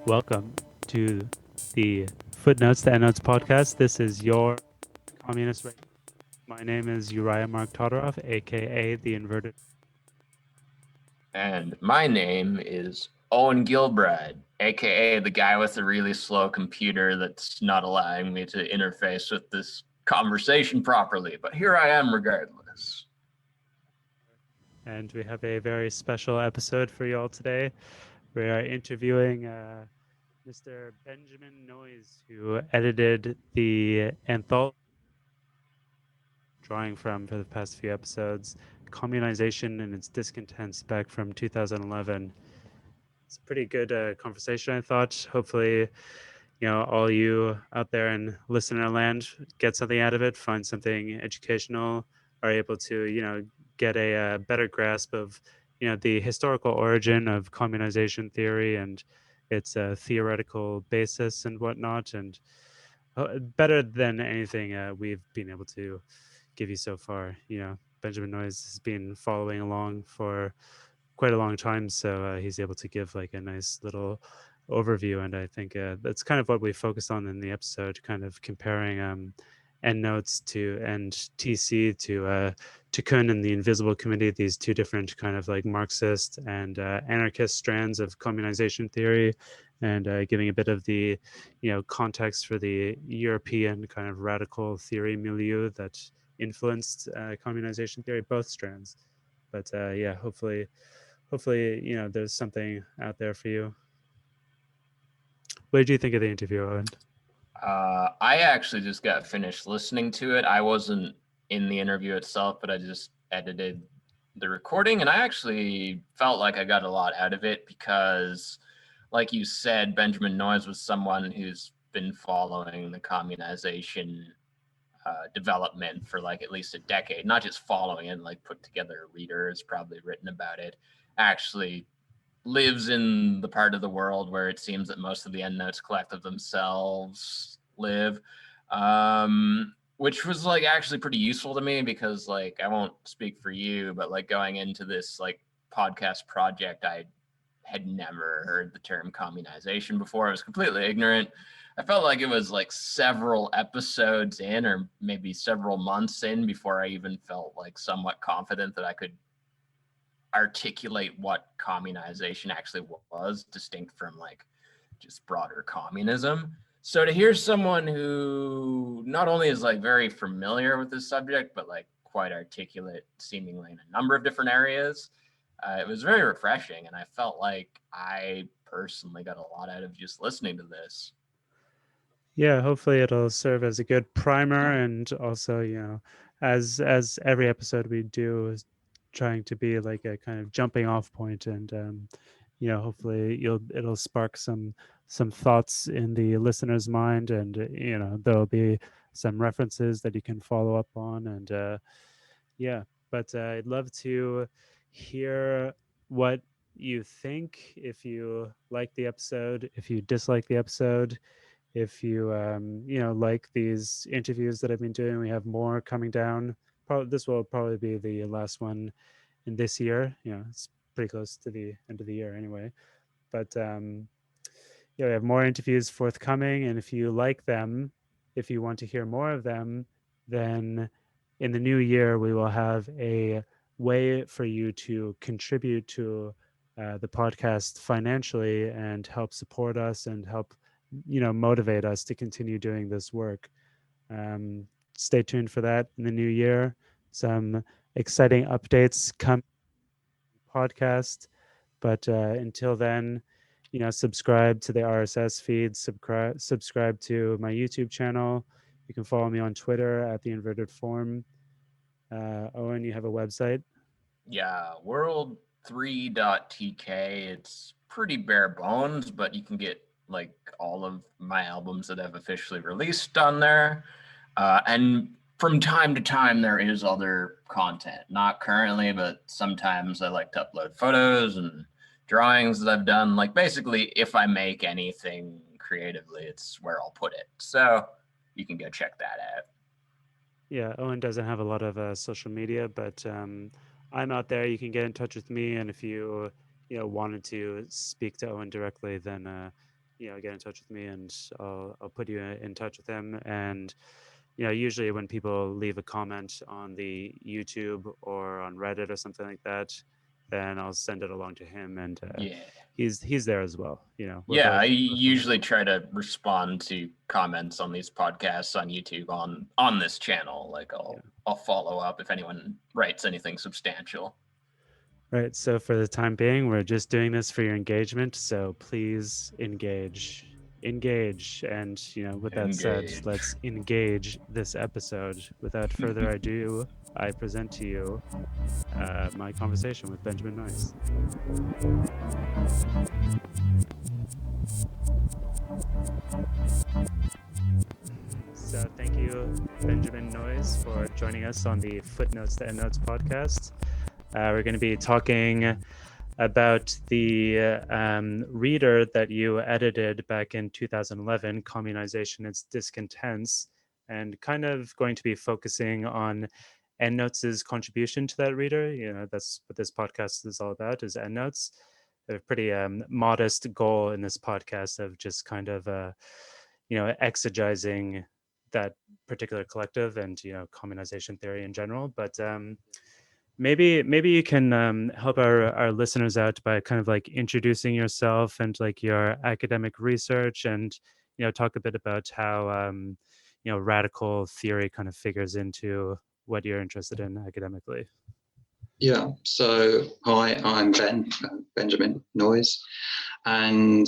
Welcome to the Footnotes, the Endnotes podcast. This is your communist radio. My name is Uriah Mark Todorov, aka the Inverted. And my name is Owen Gilbride, aka the guy with the really slow computer that's not allowing me to interface with this conversation properly. But here I am regardless. And we have a very special episode for you all today. We are interviewing Mr. Benjamin Noys, who edited the anthology drawing from for the past few episodes, Communization and its Discontents back from 2011. It's a pretty good conversation, I thought. Hopefully, all you out there in listener land get something out of it, find something educational, are able to, get a better grasp of, the historical origin of communization theory and its theoretical basis and whatnot. And better than anything we've been able to give you so far. Benjamin Noys has been following along for quite a long time, so he's able to give like a nice little overview, and I think that's kind of what we focused on in the episode, kind of comparing Endnotes and TC to Tiqqun and the Invisible Committee, these two different kind of like Marxist and anarchist strands of communization theory, and giving a bit of the context for the European kind of radical theory milieu that influenced communization theory, both strands. But hopefully there's something out there for you. What did you think of the interview, Owen? I actually just got finished listening to it. I wasn't in the interview itself, but I just edited the recording, and I actually felt like I got a lot out of it because, like you said, Benjamin Noys was someone who's been following the communization development for like at least a decade, not just following it, like put together a reader, has probably written about it, actually lives in the part of the world where it seems that most of the Endnotes collective themselves live, which was like actually pretty useful to me because like I won't speak for you, but like going into this like podcast project, I had never heard the term communization before. I was completely ignorant. I felt like it was like several episodes in, or maybe several months in, before I even felt like somewhat confident that I could articulate what communization actually was, distinct from like just broader communism. So to hear someone who not only is like very familiar with this subject, but like quite articulate seemingly in a number of different areas, it was very refreshing. And I felt like I personally got a lot out of just listening to this. Yeah, hopefully it'll serve as a good primer, and also, as every episode we do is trying to be like a kind of jumping off point, and hopefully it'll spark some thoughts in the listener's mind, and there'll be some references that you can follow up on, and but I'd love to hear what you think, if you like the episode, if you dislike the episode, if you like these interviews that I've been doing. We have more coming down. This will probably be the last one in this year. It's pretty close to the end of the year anyway, but we have more interviews forthcoming, and if you like them, if you want to hear more of them, then in the new year we will have a way for you to contribute to the podcast financially and help support us and help motivate us to continue doing this work. Stay tuned for that in the new year. Some exciting updates come podcast, but until then, subscribe to the RSS feed, subscribe to my YouTube channel. You can follow me on Twitter at the Inverted Form. Owen, you have a website? Yeah, world3.tk. It's pretty bare bones, but you can get like all of my albums that I've officially released on there. And from time to time, there is other content. Not currently, but sometimes I like to upload photos and drawings that I've done. Like basically, if I make anything creatively, it's where I'll put it. So you can go check that out. Yeah, Owen doesn't have a lot of social media, but I'm out there. You can get in touch with me, and if you wanted to speak to Owen directly, then get in touch with me, and I'll put you in touch with him. And usually when people leave a comment on the YouTube or on Reddit or something like that, then I'll send it along to him, and Yeah. he's there as well. We're Yeah, I both usually try to respond to comments on these podcasts on YouTube on this channel. Like I'll follow up if anyone writes anything substantial. right. So for the time being, we're just doing this for your engagement. So please engage, and with that said, Engage. let's engage this episode. Without further ado, I present to you my conversation with Benjamin Noys. So thank you, Benjamin Noys, for joining us on the Footnotes to Endnotes podcast. We're going to be talking about the reader that you edited back in 2011, Communization, Its Discontents, and kind of going to be focusing on Endnotes' contribution to that reader. That's what this podcast is all about, is Endnotes. A pretty modest goal in this podcast of just kind of exegizing that particular collective and communization theory in general. But maybe you can help our listeners out by kind of like introducing yourself and like your academic research, and talk a bit about how radical theory kind of figures into what you're interested in academically. Yeah, so hi, I'm Benjamin Noys, and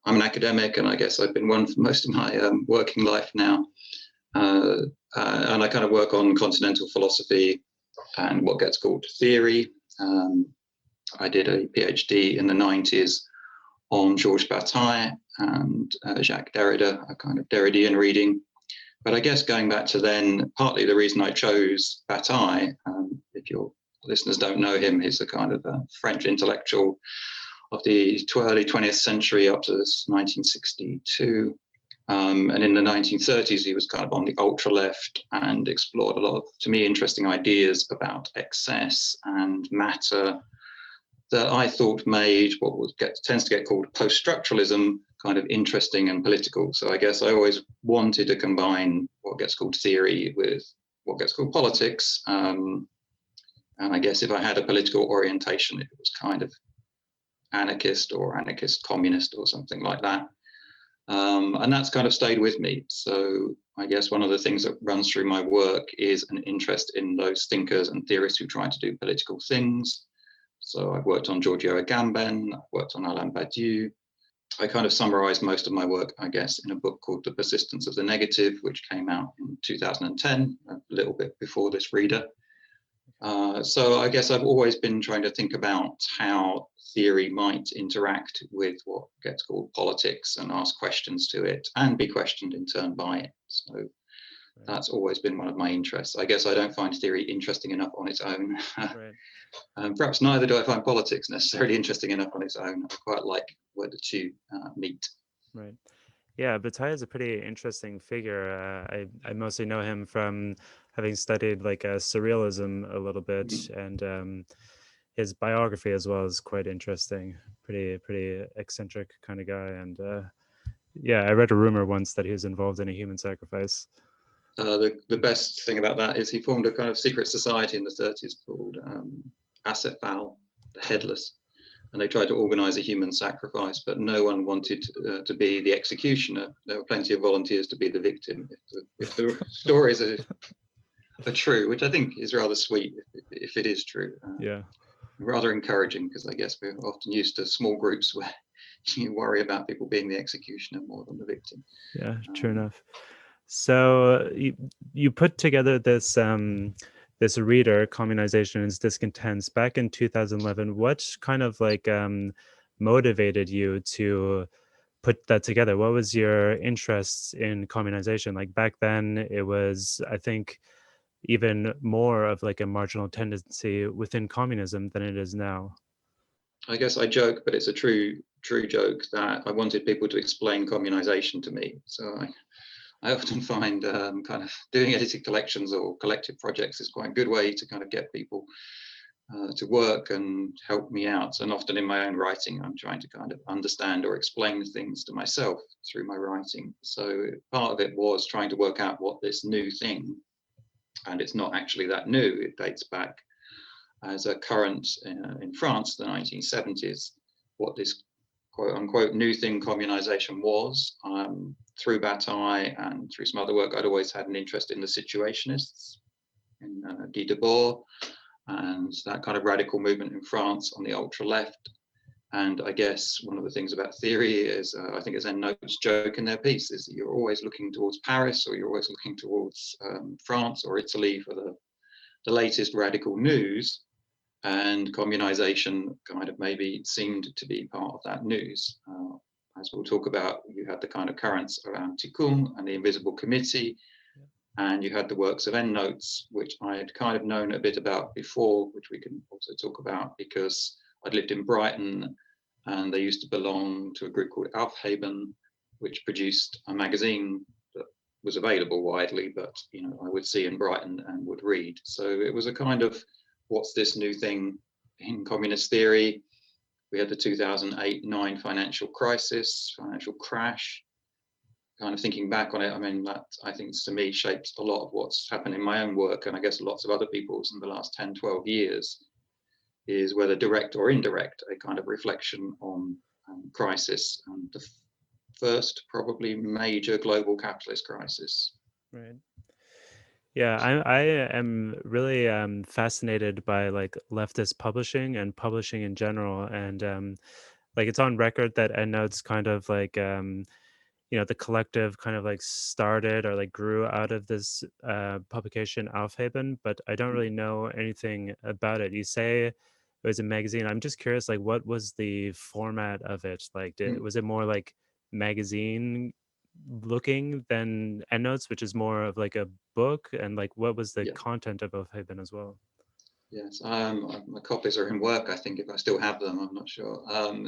I'm an academic, and I guess I've been one for most of my working life now, and I kind of work on continental philosophy and what gets called theory. I did a PhD in the 90s on Georges Bataille and Jacques Derrida, a kind of Derridean reading. But I guess going back to then, partly the reason I chose Bataille, if your listeners don't know him, he's a kind of a French intellectual of the early 20th century up to 1962. And in the 1930s, he was kind of on the ultra left and explored a lot of, to me, interesting ideas about excess and matter that I thought made what tends to get called post-structuralism kind of interesting and political. So I guess I always wanted to combine what gets called theory with what gets called politics. And I guess if I had a political orientation, it was kind of anarchist or anarchist communist or something like that. And that's kind of stayed with me. So I guess one of the things that runs through my work is an interest in those thinkers and theorists who try to do political things. So I've worked on Giorgio Agamben, I've worked on Alain Badiou. I kind of summarized most of my work, I guess, in a book called The Persistence of the Negative, which came out in 2010, a little bit before this reader. So I guess I've always been trying to think about how theory might interact with what gets called politics and ask questions to it and be questioned in turn by it. So that's always been one of my interests. I guess I don't find theory interesting enough on its own. Right. Perhaps neither do I find politics necessarily interesting enough on its own. I quite like where the two meet. Right. Yeah, Bataille is a pretty interesting figure. I mostly know him from having studied like surrealism a little bit, and his biography as well is quite interesting. Pretty eccentric kind of guy, and I read a rumor once that he was involved in a human sacrifice. The best thing about that is he formed a kind of secret society in the 30s called Asefal, the Headless. And they tried to organize a human sacrifice, but no one wanted to be the executioner. There were plenty of volunteers to be the victim. If the stories are true, which I think is rather sweet if it is true. Rather encouraging, because I guess we're often used to small groups where you worry about people being the executioner more than the victim. Yeah, true enough. So you put together this this reader, Communization and Its Discontents, back in 2011. What kind of like motivated you to put that together? What was your interest in communization? Like back then, it was, I think, even more of like a marginal tendency within communism than it is now. I guess I joke, but it's a true joke, that I wanted people to explain communization to me. So I often find kind of doing edited collections or collective projects is quite a good way to kind of get people to work and help me out. And often in my own writing, I'm trying to kind of understand or explain things to myself through my writing. So part of it was trying to work out what this new thing, and it's not actually that new, it dates back as a current in France, the 1970s, what this quote unquote new thing communization was. Through Bataille and through some other work, I'd always had an interest in the situationists, in Guy Debord, and that kind of radical movement in France on the ultra left. And I guess one of the things about theory is, I think as Endnotes joke in their piece, is that you're always looking towards Paris, or you're always looking towards France or Italy for the latest radical news. And communization kind of maybe seemed to be part of that news. As we'll talk about, you had the kind of currents around Tiqqun and the Invisible Committee, and you had the works of Endnotes, which I had kind of known a bit about before, which we can also talk about, because I'd lived in Brighton and they used to belong to a group called Aufheben, which produced a magazine that was available widely, but I would see in Brighton and would read. So it was a kind of, what's this new thing in communist theory? We had the 2008-9 financial crisis, financial crash. Kind of thinking back on it, I mean, that I think to me shapes a lot of what's happened in my own work, and I guess lots of other people's in the last 10, 12 years, is whether direct or indirect, a kind of reflection on crisis, and the first probably major global capitalist crisis. Right. Yeah, I am really fascinated by like leftist publishing and publishing in general, and like it's on record that Endnotes kind of like the collective kind of like started or like grew out of this publication Aufheben, but I don't really know anything about it. You say it was a magazine. I'm just curious, like what was the format of it? Like was it more like magazine looking than Endnotes, which is more of like a book, and like what was the content of Aufheben as well? Yes, my copies are in work, I think, if I still have them, I'm not sure.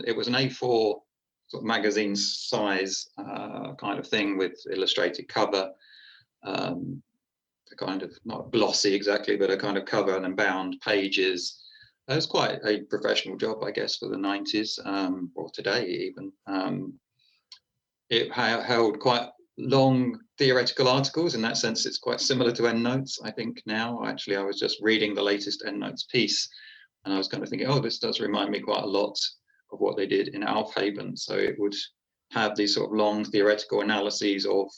It was an A4 sort of magazine size kind of thing with illustrated cover, a kind of not glossy exactly, but a kind of cover and then bound pages. It was quite a professional job, I guess, for the 90s, or today even. It held quite long theoretical articles. In that sense, it's quite similar to Endnotes, I think, now. Actually, I was just reading the latest Endnotes piece, and I was kind of thinking, oh, this does remind me quite a lot of what they did in Aufheben. So it would have these sort of long theoretical analyses of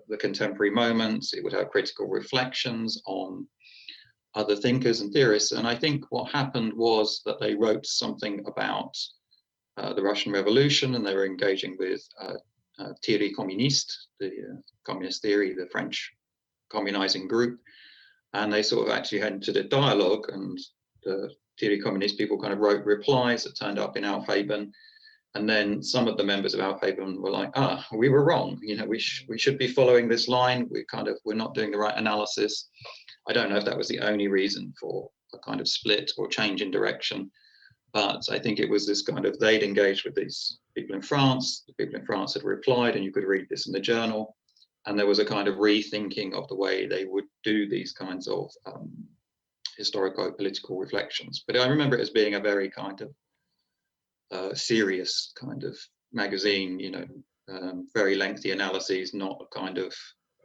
the contemporary moments. It would have critical reflections on other thinkers and theorists. And I think what happened was that they wrote something about the Russian Revolution, and they were engaging with theorie communiste, the communist theory, the French communizing group. And they sort of actually entered a dialogue, and the theorie communiste people kind of wrote replies that turned up in Aufheben. And then some of the members of Aufheben were like, we were wrong. We should be following this line. We're not doing the right analysis. I don't know if that was the only reason for a kind of split or change in direction. But I think it was this kind of, they'd engaged with these people in France, the people in France had replied, and you could read this in the journal. And there was a kind of rethinking of the way they would do these kinds of historico-political reflections. But I remember it as being a very kind of serious kind of magazine, very lengthy analyses, not a kind of,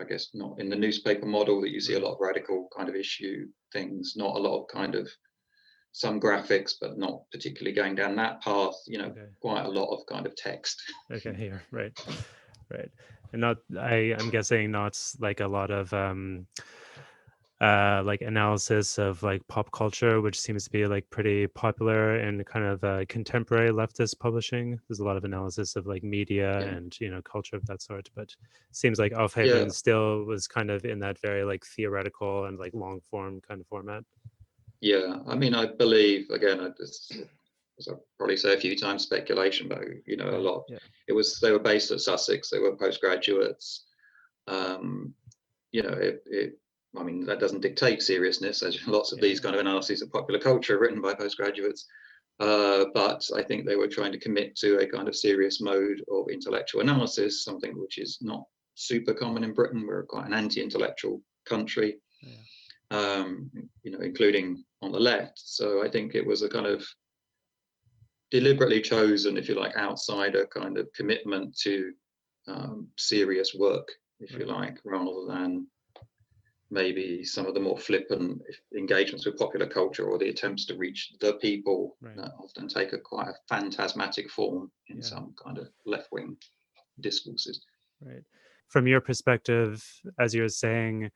I guess, not in the newspaper model that you see a lot of radical kind of issue things, not a lot of kind of some graphics, but not particularly going down that path, quite a lot of kind of text. Okay, here, right. And I'm guessing not like a lot of like analysis of like pop culture, which seems to be like pretty popular in kind of contemporary leftist publishing. There's a lot of analysis of like media and culture of that sort, but it seems like Aufheben still was kind of in that very like theoretical and like long form kind of format. Yeah, I mean, I believe, again, as I'll probably say a few times, speculation, but a lot. Yeah. They were based at Sussex. They were postgraduates. I mean, that doesn't dictate seriousness, as lots of these kind of analyses of popular culture are written by postgraduates. But I think they were trying to commit to a kind of serious mode of intellectual analysis, something which is not super common in Britain. We're quite an anti-intellectual country, including on the left. So I think it was a kind of deliberately chosen, if you like, outsider kind of commitment to serious work, if you like, rather than maybe some of the more flippant engagements with popular culture or the attempts to reach the people that often take quite a phantasmatic form in some kind of left-wing discourses. Right. From your perspective, as you were saying,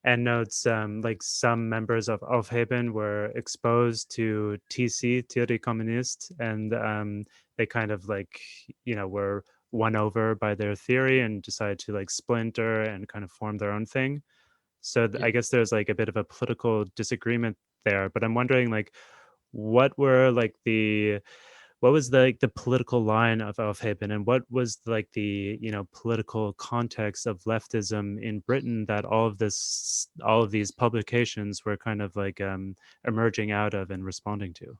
Endnotes, like some members of Aufheben were exposed to TC, Theorie Kommunist, and they kind of like, were won over by their theory and decided to like splinter and kind of form their own thing. So I guess there's like a bit of a political disagreement there, but I'm wondering like what was the political line of Aufheben, and what was like the political context of leftism in Britain that all of these publications were kind of like emerging out of and responding to?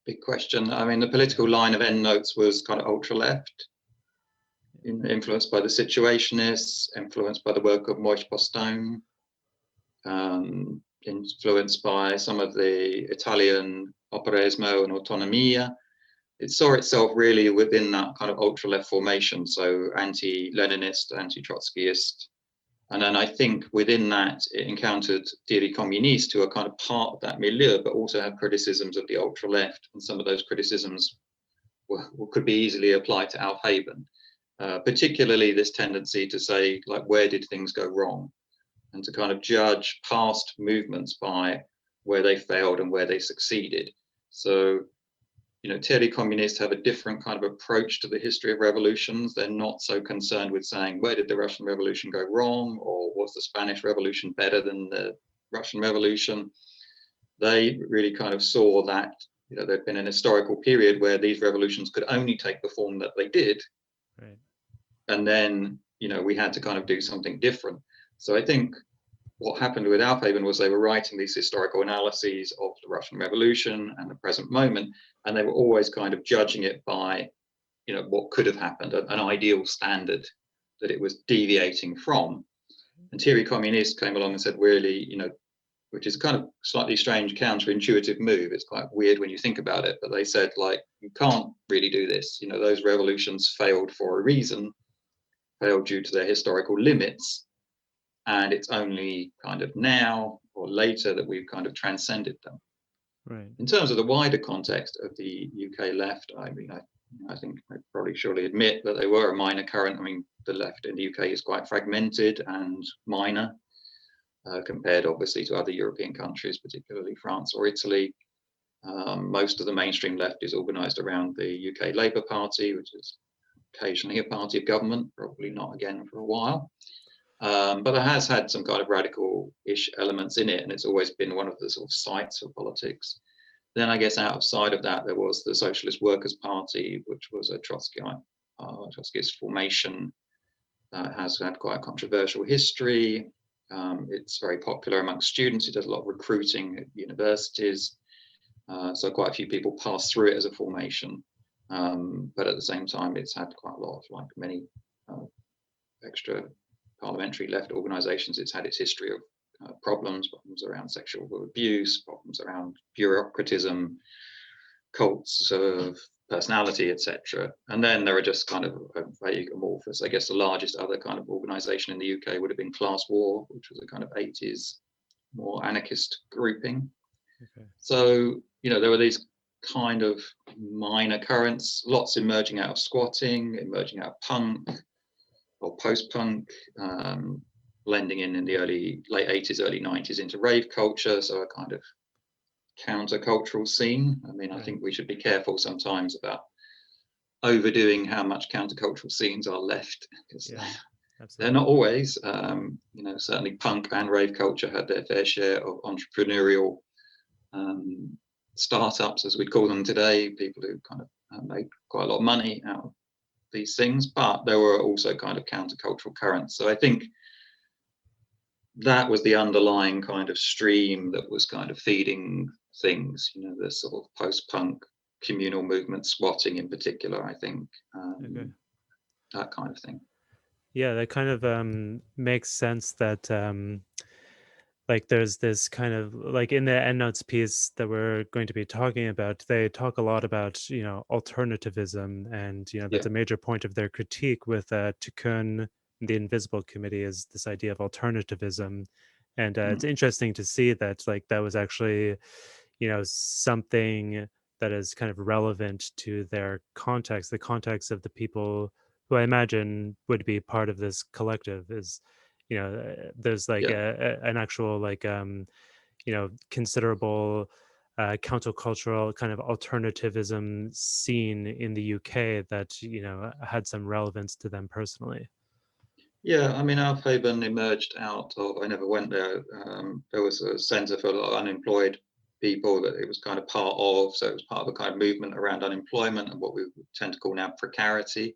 Big question. I mean, the political line of Endnotes was kind of ultra left, influenced by the Situationists, influenced by the work of Moïse Postone, influenced by some of the Italian appraisal and autonomia. It saw itself really within that kind of ultra left formation, so anti-Leninist, anti-Trotskyist. And then I think within that, it encountered theory communiste, who are kind of part of that milieu, but also have criticisms of the ultra left. And some of those criticisms could be easily applied to Aufheben, particularly this tendency to say, like, where did things go wrong? And to kind of judge past movements by where they failed and where they succeeded. So, theory communists have a different kind of approach to the history of revolutions. They're not so concerned with saying, where did the Russian Revolution go wrong? Or was the Spanish Revolution better than the Russian Revolution? They really kind of saw that, there'd been an historical period where these revolutions could only take the form that they did. Right. And then, we had to kind of do something different. So I think what happened with Aufheben was they were writing these historical analyses of the Russian Revolution and the present moment, and they were always kind of judging it by, what could have happened, an ideal standard that it was deviating from. And Theory Communist came along and said, really, which is kind of slightly strange, counterintuitive move. It's quite weird when you think about it, but they said, like, you can't really do this. Those revolutions failed for a reason, failed due to their historical limits. And it's only kind of now or later that we've kind of transcended them. Right. In terms of the wider context of the UK left, I mean, I think I probably surely admit that they were a minor current. I mean, the left in the UK is quite fragmented and minor compared, obviously, to other European countries, particularly France or Italy. Most of the mainstream left is organised around the UK Labour Party, which is occasionally a party of government, probably not again for a while. But it has had some kind of radical-ish elements in it, and it's always been one of the sort of sites of politics. Then I guess outside of that, there was the Socialist Workers' Party, which was a Trotskyist formation that has had quite a controversial history. It's very popular amongst students. It does a lot of recruiting at universities. So quite a few people pass through it as a formation. But at the same time, it's had quite a lot of, like many extra parliamentary left organisations. It's had its history of problems around sexual abuse, problems around bureaucratism, cults of personality, etc. And then there are just kind of vague amorphous. I guess the largest other kind of organisation in the UK would have been Class War, which was a kind of 80s more anarchist grouping. Okay. So, there were these kind of minor currents, lots emerging out of squatting, emerging out of punk or post-punk, blending in the late 80s, early 90s into rave culture, so a kind of countercultural scene. I mean, I think we should be careful sometimes about overdoing how much countercultural scenes are left, because they're not always. Certainly punk and rave culture had their fair share of entrepreneurial startups, as we'd call them today, people who kind of made quite a lot of money out of these things, but there were also kind of countercultural currents. So I think that was the underlying kind of stream that was kind of feeding things, the sort of post-punk communal movement, squatting in particular, I think, Okay. that kind of thing. Yeah, that kind of makes sense that like there's this kind of like in the endnotes piece that we're going to be talking about, they talk a lot about, you know, alternativism, and you know Yeah. that's a major point of their critique with Tiqqun, the Invisible Committee, is this idea of alternativism. And it's interesting to see that like that was actually, you know, something that is kind of relevant to their context, the context of the people who I imagine would be part of this collective. Is, you know, there's like Yeah. an actual like you know, considerable countercultural kind of alternativism scene in the UK that, you know, had some relevance to them personally. Yeah, I mean, Aufheben emerged out of, I never went there. There was a centre for a lot of unemployed people that it was kind of part of. So it was part of a kind of movement around unemployment and what we tend to call now precarity.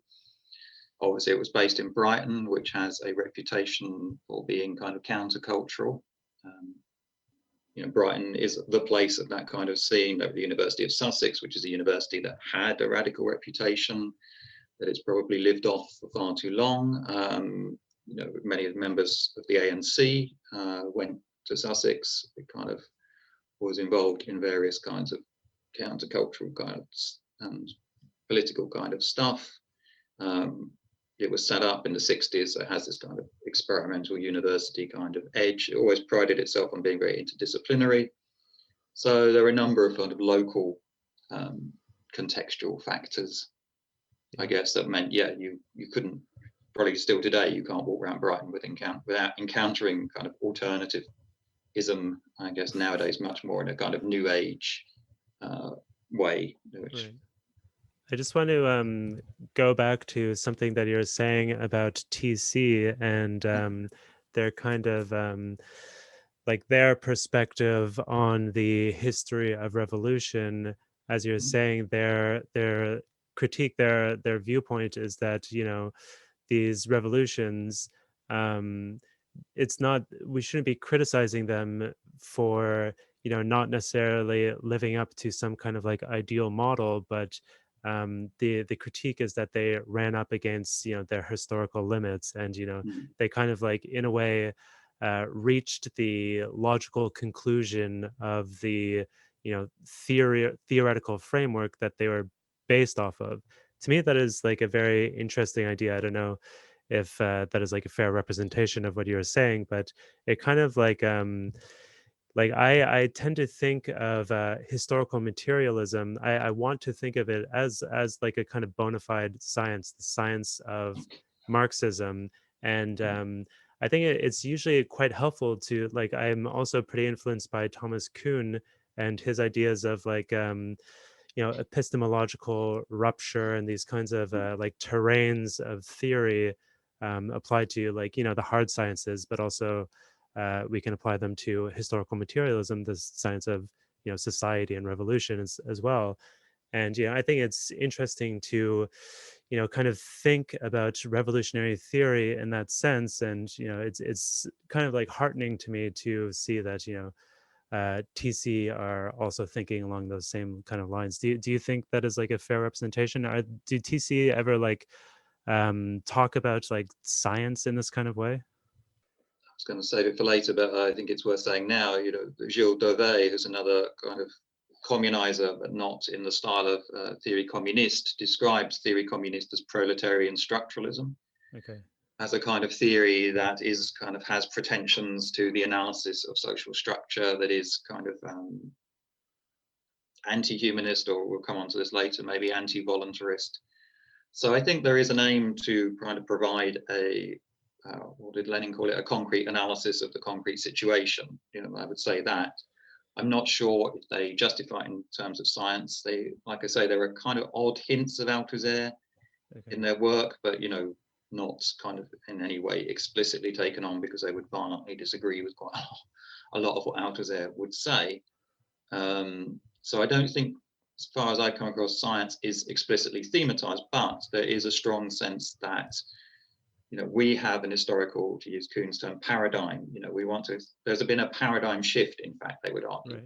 Obviously, it was based in Brighton, which has a reputation for being kind of countercultural. Um, you know, Brighton is the place of that kind of scene. The University of Sussex, which is a university that had a radical reputation, that it's probably lived off for far too long. You know, many of the members of the ANC went to Sussex. It kind of was involved in various kinds of countercultural kind of and political kind of stuff. It was set up in the 60s. So it has this kind of experimental university kind of edge. It always prided itself on being very interdisciplinary. So there are a number of kind of local contextual factors, I guess, that meant, yeah, you couldn't, probably still today, you can't walk around Brighton without encountering kind of alternativism, I guess, nowadays, much more in a kind of new age way. Which, Right. I just want to go back to something that you're saying about TC and their kind of like their perspective on the history of revolution. As you're saying, their critique, their viewpoint is that, you know, these revolutions, um, it's not, we shouldn't be criticizing them for, you know, not necessarily living up to some kind of like ideal model, but the critique is that they ran up against, you know, their historical limits, and you know they kind of like in a way reached the logical conclusion of the, you know, theoretical framework that they were based off of. To me, that is like a very interesting idea. I don't know if that is like a fair representation of what you were saying, but it kind of like I tend to think of historical materialism. I want to think of it as like a kind of bona fide science, the science of Marxism. And I think it's usually quite helpful to, like, I'm also pretty influenced by Thomas Kuhn and his ideas of like you know, epistemological rupture and these kinds of like terrains of theory applied to, like, you know, the hard sciences, but also we can apply them to historical materialism, the science of, you know, society and revolution as well. And you know, I think it's interesting to, you know, kind of think about revolutionary theory in that sense. And you know, it's kind of like heartening to me to see that, you know, TC are also thinking along those same kind of lines. Do you think that is like a fair representation? Do TC ever like talk about like science in this kind of way? I was going to save it for later, but I think it's worth saying now. You know, Gilles Daudet, who's another kind of communizer, but not in the style of theory communist, describes theory communist as proletarian structuralism. Okay. As a kind of theory that is kind of has pretensions to the analysis of social structure, that is kind of anti-humanist, or we'll come on to this later, maybe anti-voluntarist. So I think there is an aim to kind of provide a what did Lenin call it? A concrete analysis of the concrete situation. You know, I would say that. I'm not sure if they justify it in terms of science. They, like I say, there are kind of odd hints of Althusser in their work, but you know, not kind of in any way explicitly taken on, because they would violently disagree with quite a lot of what Althusser would say. So I don't think, as far as I come across, science is explicitly thematized, but there is a strong sense that, you know, we have an historical, to use Kuhn's term, paradigm. You know, we want to, there's been a paradigm shift, in fact, they would argue. Right.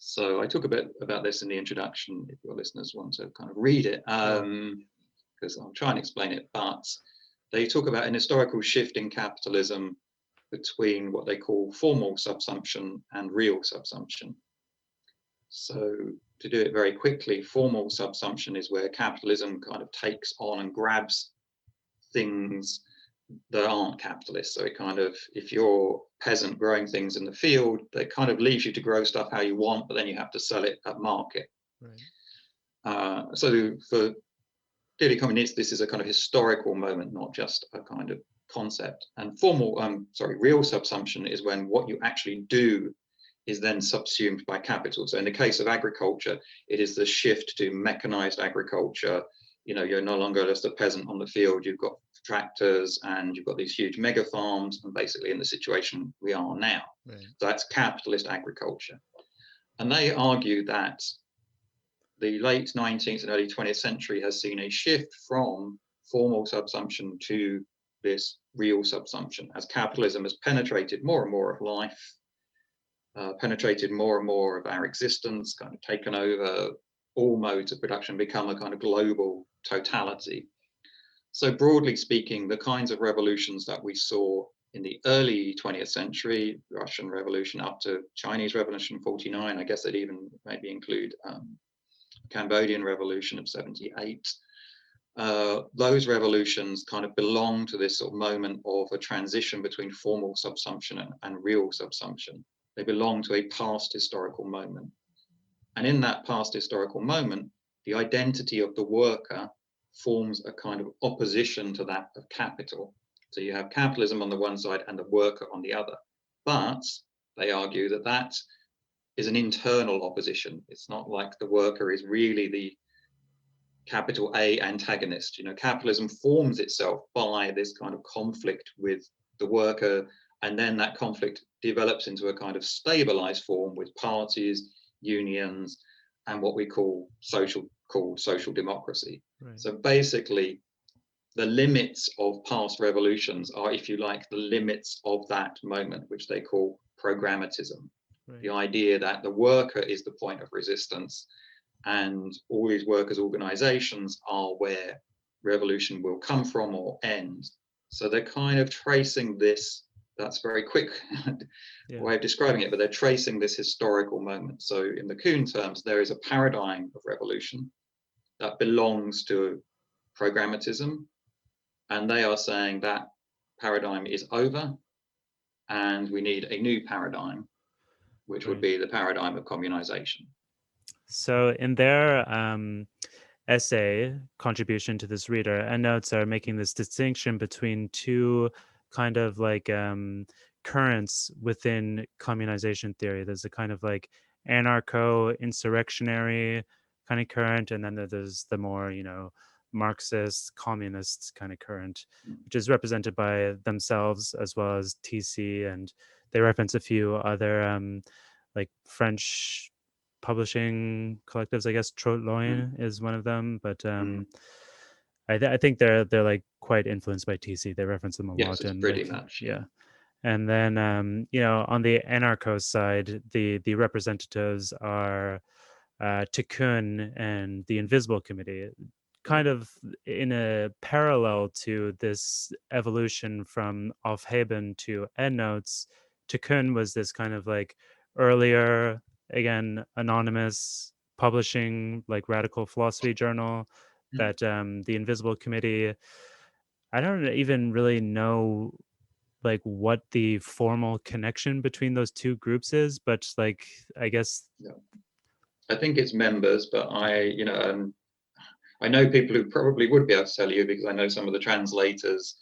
So I talk a bit about this in the introduction if your listeners want to kind of read it, because I'll try and explain it. But they talk about an historical shift in capitalism between what they call formal subsumption and real subsumption. So to do it very quickly, formal subsumption is where capitalism kind of takes on and grabs things that aren't capitalist. So it kind of, if you're peasant growing things in the field, they kind of leaves you to grow stuff how you want, but then you have to sell it at market. Right. So for clearly communists, this is a kind of historical moment, not just a kind of concept. And real subsumption is when what you actually do is then subsumed by capital. So in the case of agriculture, it is the shift to mechanized agriculture. You know, you're no longer just a peasant on the field, you've got tractors and you've got these huge mega farms, and basically in the situation we are now. Right. So that's capitalist agriculture. And they argue that the late 19th and early 20th century has seen a shift from formal subsumption to this real subsumption, as capitalism has penetrated more and more of life, penetrated more and more of our existence, kind of taken over all modes of production, become a kind of global totality. So broadly speaking, the kinds of revolutions that we saw in the early 20th century, Russian Revolution up to Chinese Revolution 49, I guess that even maybe include Cambodian Revolution of 78, those revolutions kind of belong to this sort of moment of a transition between formal subsumption and real subsumption. They belong to a past historical moment. And in that past historical moment, the identity of the worker forms a kind of opposition to that of capital. So you have capitalism on the one side and the worker on the other. But they argue that that is an internal opposition. It's not like the worker is really the capital A antagonist. You know, capitalism forms itself by this kind of conflict with the worker, and then that conflict develops into a kind of stabilized form with parties, unions, and what we call social democracy. Right. So basically, the limits of past revolutions are, if you like, the limits of that moment, which they call programmatism. Right. The idea that the worker is the point of resistance, and all these workers' organizations are where revolution will come from or end. So they're kind of tracing this. That's a very quick way of describing it, but they're tracing this historical moment. So in the Tiqqun terms, there is a paradigm of revolution that belongs to programmatism, and they are saying that paradigm is over and we need a new paradigm, which would be the paradigm of communization. So in their essay contribution to this reader, Endnotes are making this distinction between two kind of like currents within communization theory. There's a kind of like anarcho-insurrectionary kind of current, and then there's the more, you know, Marxist, communist kind of current, which is represented by themselves as well as TC, and they reference a few other like French publishing collectives. I guess Trotloin is one of them, but I think they're like quite influenced by TC. They reference them a lot. And pretty much, yeah. And then you know, on the anarcho side, the representatives are Tiqqun and the Invisible Committee, kind of in a parallel to this evolution from Aufheben to Endnotes. Tiqqun was this kind of like earlier, again, anonymous publishing, like radical philosophy journal that the Invisible Committee, I don't even really know like what the formal connection between those two groups is, but like, I guess. I think it's members, but I know people who probably would be able to tell you, because I know some of the translators.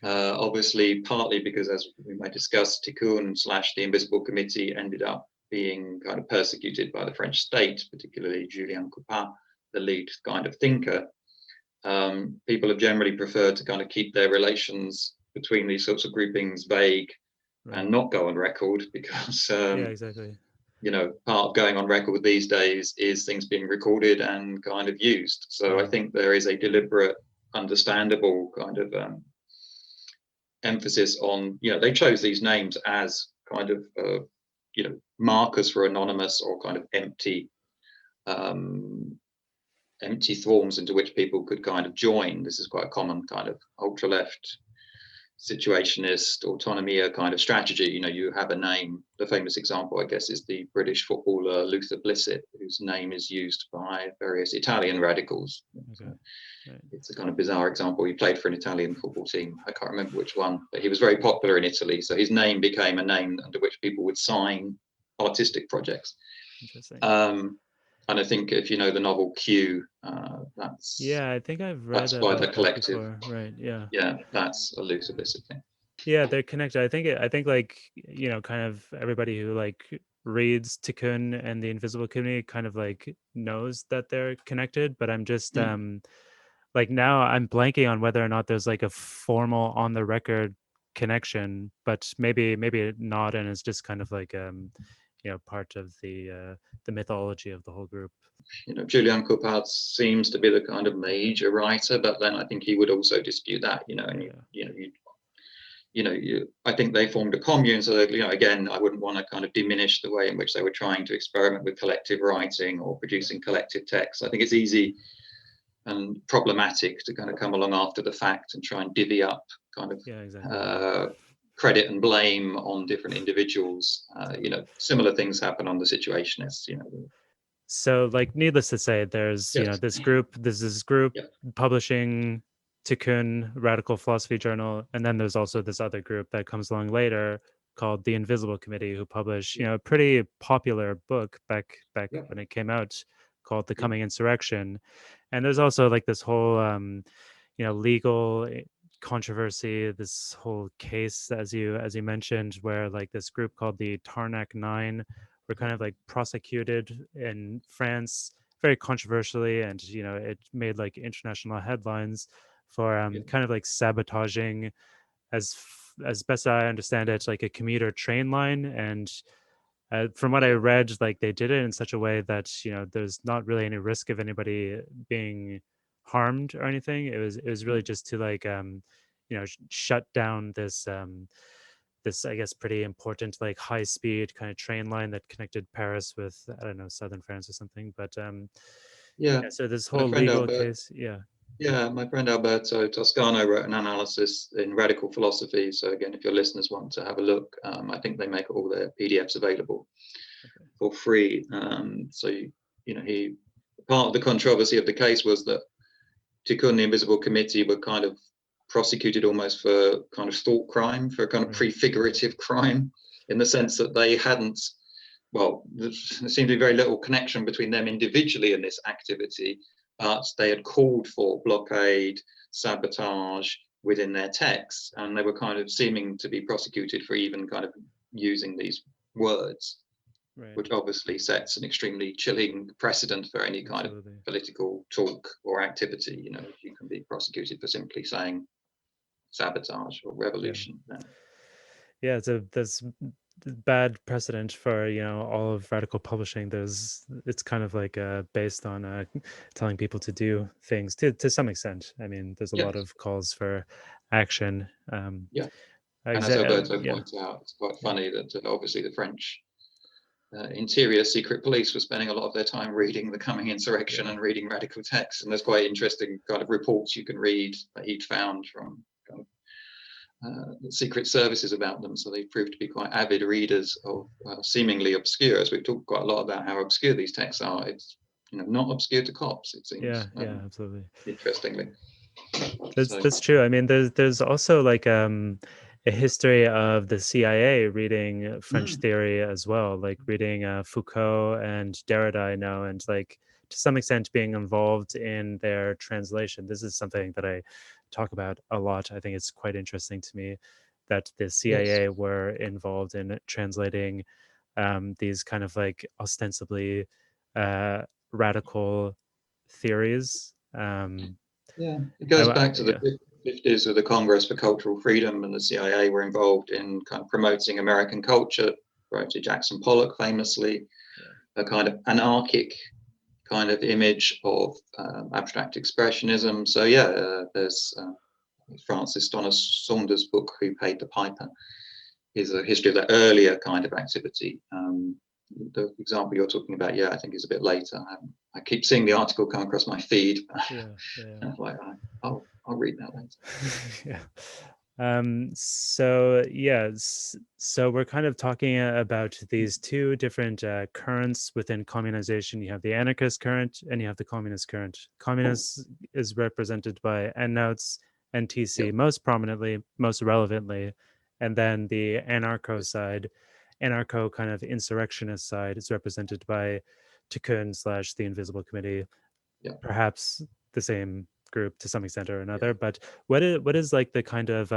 Obviously, partly because, as we might discuss, Tiqqun / the Invisible Committee ended up being kind of persecuted by the French state, particularly Julien Coupat, the lead kind of thinker. People have generally preferred to kind of keep their relations between these sorts of groupings vague and not go on record, because exactly. You know, part of going on record these days is things being recorded and kind of used. So I think there is a deliberate, understandable kind of emphasis on, you know, they chose these names as kind of markers for anonymous or kind of empty forms into which people could kind of join. This is quite a common kind of ultra left situationist autonomia kind of strategy. You have a name. The famous example, I guess, is the British footballer Luther Blissett, whose name is used by various Italian radicals. Okay. Right. It's a kind of bizarre example. He played for an Italian football team. I can't remember which one, but he was very popular in Italy. So his name became a name under which people would sign artistic projects. Interesting. And I think if you know the novel Q, that's I think I've read that's by the collective. before. Right. Yeah. Yeah, that's a Luther Blissett thing. Yeah, they're connected. I think like, kind of everybody who like reads Tiqqun and the Invisible Community kind of like knows that they're connected, but I'm just like now I'm blanking on whether or not there's like a formal on the record connection, but maybe not, and it's just kind of like part of the mythology of the whole group. Julian Couppard seems to be the kind of major writer, but then I think he would also dispute that. I think they formed a commune, so that, again, I wouldn't want to kind of diminish the way in which they were trying to experiment with collective writing or producing collective texts. I think it's easy and problematic to kind of come along after the fact and try and divvy up kind of exactly. Credit and blame on different individuals. Similar things happen on the Situationists. So, like, needless to say, there's this group publishing Tiqqun, Radical Philosophy Journal, and then there's also this other group that comes along later called the Invisible Committee, who published a pretty popular book back when it came out called The Coming Insurrection. And there's also like this whole legal controversy, this whole case, as you mentioned, where like this group called the Tarnac Nine were kind of like prosecuted in France very controversially, and it made like international headlines for kind of like sabotaging, as best I understand it, like a commuter train line. And from what I read, like they did it in such a way that there's not really any risk of anybody being harmed or anything. It was really just to like shut down this this, I guess, pretty important like high speed kind of train line that connected Paris with, I don't know, southern France or something. But so this whole legal case. My friend Alberto Toscano wrote an analysis in Radical Philosophy. So again, if your listeners want to have a look, I think they make all their PDFs available for free. He part of the controversy of the case was that Tiqqun, the Invisible Committee, were kind of prosecuted almost for kind of thought crime, for a kind of prefigurative crime, in the sense that they hadn't. Well, there seemed to be very little connection between them individually in this activity, but they had called for blockade, sabotage within their texts, and they were kind of seeming to be prosecuted for even kind of using these words, which obviously sets an extremely chilling precedent for any kind of political talk or activity. You can be prosecuted for simply saying sabotage or revolution. There's bad precedent for all of radical publishing. It's kind of like based on telling people to do things to some extent. I mean, there's a lot of calls for action. And as Alberto points out, it's quite funny that obviously the French interior secret police were spending a lot of their time reading The Coming Insurrection and reading radical texts, and there's quite interesting kind of reports you can read that he'd found from kind of the secret services about them. So they proved to be quite avid readers of seemingly obscure, as we've talked quite a lot about how obscure these texts are. It's not obscure to cops, it seems. Absolutely. Interestingly, that's true. I mean, there's also like a history of the CIA reading French theory as well, like reading Foucault and Derrida, I know, and like to some extent being involved in their translation. This is something that I talk about a lot. I think it's quite interesting to me that the CIA were involved in translating these kind of like ostensibly radical theories. It goes back to the 50s with the Congress for Cultural Freedom, and the CIA were involved in kind of promoting American culture. Right, Jackson Pollock famously, a kind of anarchic kind of image of abstract expressionism. So there's Francis Donna Saunders' book, Who Paid the Piper, is a history of that earlier kind of activity. The example you're talking about, I think is a bit later. I keep seeing the article come across my feed. And I'm like, I'll read that later. So we're kind of talking about these two different currents within communization. You have the anarchist current and you have the communist current. Communist is represented by Endnotes and TC most prominently, most relevantly, and then the anarcho kind of insurrectionist side is represented by Tiqqun / the Invisible Committee, perhaps the same group to some extent or another. But what is like the kind of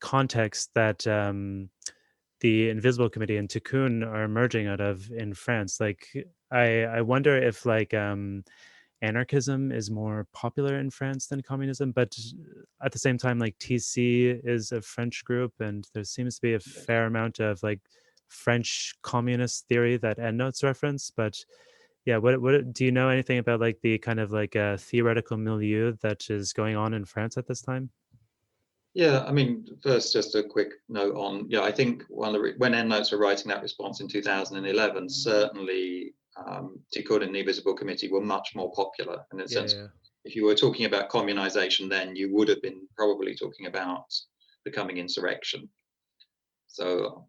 context that the Invisible Committee and Tiqqun are emerging out of in France? Like, I wonder if like anarchism is more popular in France than communism, but at the same time, like TC is a French group, and there seems to be a fair amount of like French communist theory that Endnotes reference. But what do you know anything about like the kind of like theoretical milieu that is going on in France at this time? Yeah, I mean, first, just a quick note on, I think when Endnotes were writing that response in 2011, certainly Tiqqun and the Invisible Committee were much more popular. And in a sense, if you were talking about communization, then you would have been probably talking about the coming insurrection. So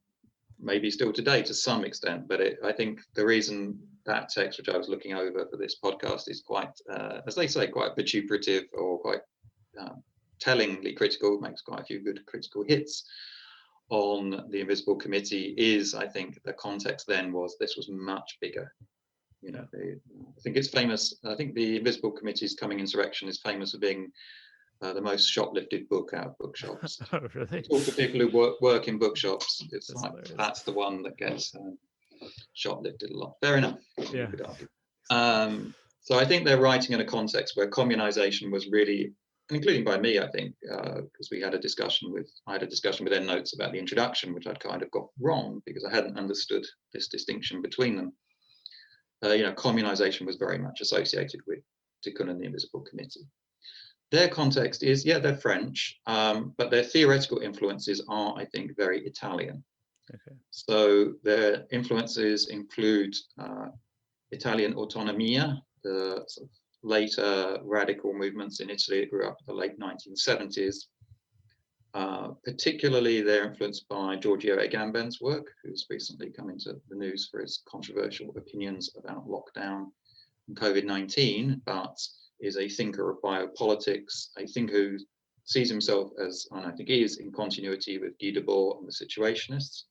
maybe still today to some extent, but I think the reason that text, which I was looking over for this podcast, is quite, as they say, quite vituperative or quite tellingly critical, makes quite a few good critical hits on the Invisible Committee, is I think the context then was this was much bigger. I think it's famous. I think the Invisible Committee's Coming Insurrection is famous for being the most shoplifted book out of bookshops. Oh, really? Talk to people who work in bookshops. It's That's like hilarious. that's the one that gets shoplifted a lot. Fair enough. Yeah. So I think they're writing in a context where communization was really, including by me, I think, because I had a discussion with Endnotes about the introduction, which I'd kind of got wrong because I hadn't understood this distinction between them. Communization was very much associated with Tiqqun and the Invisible Committee. Their context is, they're French, but their theoretical influences are, I think, very Italian. Okay. So their influences include Italian autonomia, the sort of later radical movements in Italy that grew up in the late 1970s. Particularly, they're influenced by Giorgio Agamben's work, who's recently come into the news for his controversial opinions about lockdown and COVID-19, but is a thinker of biopolitics, a thinker who sees himself as, and I think is, in continuity with Guy Debord and the Situationists.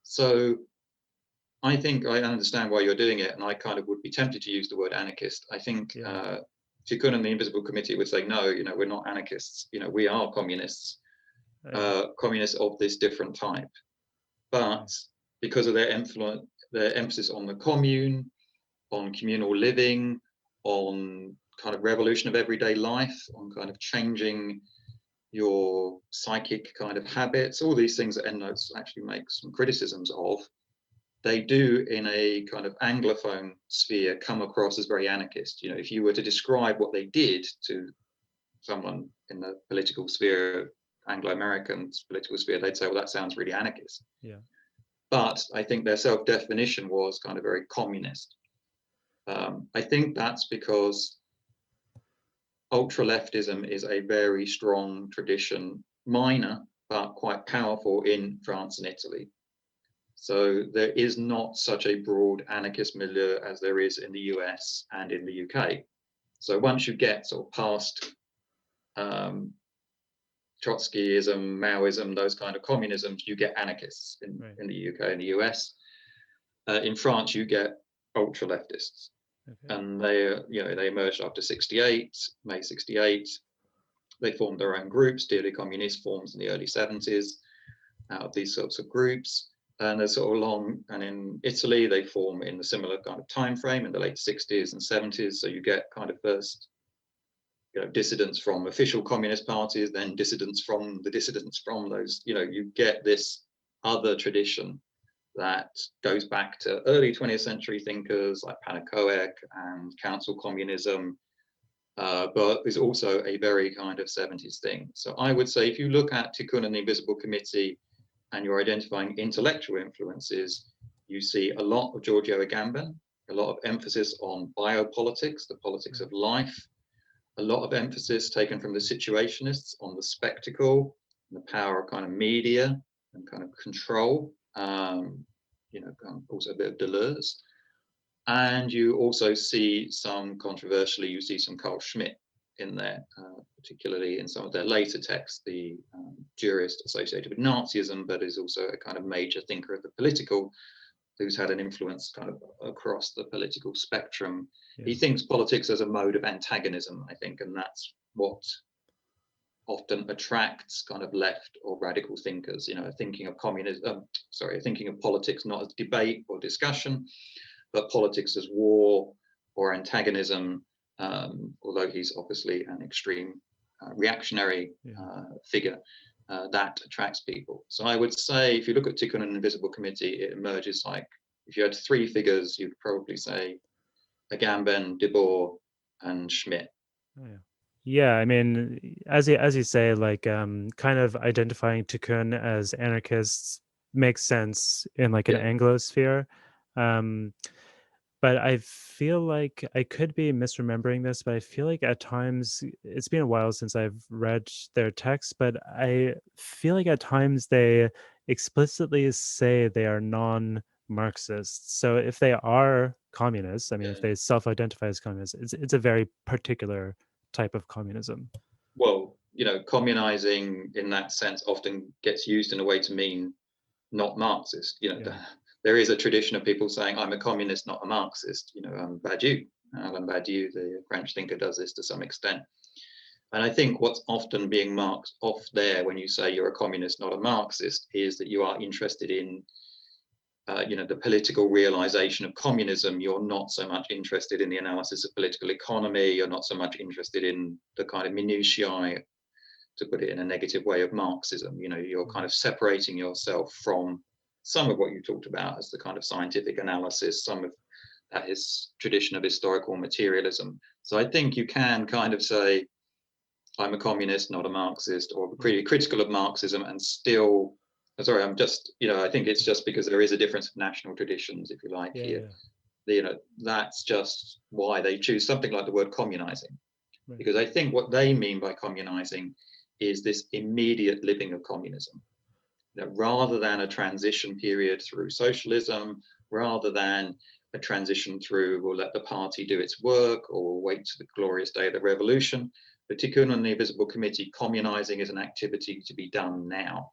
So I think I understand why you're doing it, and I kind of would be tempted to use the word anarchist. I think Tiqqun and the Invisible Committee would say, no, we're not anarchists. We are communists, communists of this different type. But because of their influence, their emphasis on the commune, on communal living, on kind of revolution of everyday life, on kind of changing your psychic kind of habits, all these things that Endnotes actually makes some criticisms of, they do in a kind of Anglophone sphere come across as very anarchist. If you were to describe what they did to someone in the political sphere, Anglo-American political sphere, they'd say, well, that sounds really anarchist. Yeah. But I think their self-definition was kind of very communist. I think that's because ultra-leftism is a very strong tradition, minor, but quite powerful in France and Italy. So there is not such a broad anarchist milieu as there is in the US and in the UK. So once you get sort of past Trotskyism, Maoism, those kind of communisms, you get anarchists in the UK and the US. In France, you get ultra-leftists. Okay. And they emerged after 68, May 68. They formed their own groups. Théorie communiste forms in the early 70s out of these sorts of groups. And they're sort of long, and in Italy, they form in a similar kind of time frame in the late 60s and 70s. So you get kind of first dissidents from official communist parties, then dissidents from those, you get this other tradition that goes back to early 20th century thinkers like Panakoek and council communism, but is also a very kind of 70s thing. So I would say if you look at Tiqqun and the Invisible Committee and you're identifying intellectual influences, you see a lot of Giorgio Agamben, a lot of emphasis on biopolitics, the politics of life, a lot of emphasis taken from the situationists on the spectacle, and the power of kind of media and kind of control, also a bit of Deleuze. And you also see some, controversially, you see some Carl Schmitt in there, particularly in some of their later texts, the jurist associated with Nazism, but is also a kind of major thinker of the political, who's had an influence kind of across the political spectrum. Yeah. He thinks politics as a mode of antagonism, I think, and that's what often attracts kind of left or radical thinkers, thinking of thinking of politics not as debate or discussion, but politics as war or antagonism, although he's obviously an extreme reactionary figure, that attracts people. So I would say, if you look at Tiqqun and Invisible Committee, it emerges like, if you had three figures, you'd probably say Agamben, Debord, and Schmitt. Oh, yeah. Yeah, I mean, as you say, like kind of identifying Tiqqun as anarchists makes sense in like an Anglosphere. But I feel like I could be misremembering this, but I feel like at times, it's been a while since I've read their text, but I feel like at times they explicitly say they are non-Marxists. So if they are communists, I mean, if they self-identify as communists, it's a very particular type of communism. Well, communizing in that sense often gets used in a way to mean not Marxist. There is a tradition of people saying, I'm a communist, not a Marxist. Badiou, Alain Badiou, the French thinker, does this to some extent. And I think what's often being marked off there when you say you're a communist, not a Marxist, is that you are interested in the political realization of communism. You're not so much interested in the analysis of political economy. You're not so much interested in the kind of minutiae, to put it in a negative way, of Marxism. You're kind of separating yourself from some of what you talked about as the kind of scientific analysis, some of that is tradition of historical materialism. So I think you can kind of say, I'm a communist, not a Marxist, or pretty critical of Marxism, and still, I'm just, I think it's just because there is a difference of national traditions, if you like, here. That's just why they choose something like the word communizing. Right. Because I think what they mean by communizing is this immediate living of communism. Rather than a transition period through socialism, rather than a transition through, we'll let the party do its work, or we'll wait to the glorious day of the revolution. But Tiqqun and the Invisible Committee, communizing is an activity to be done now.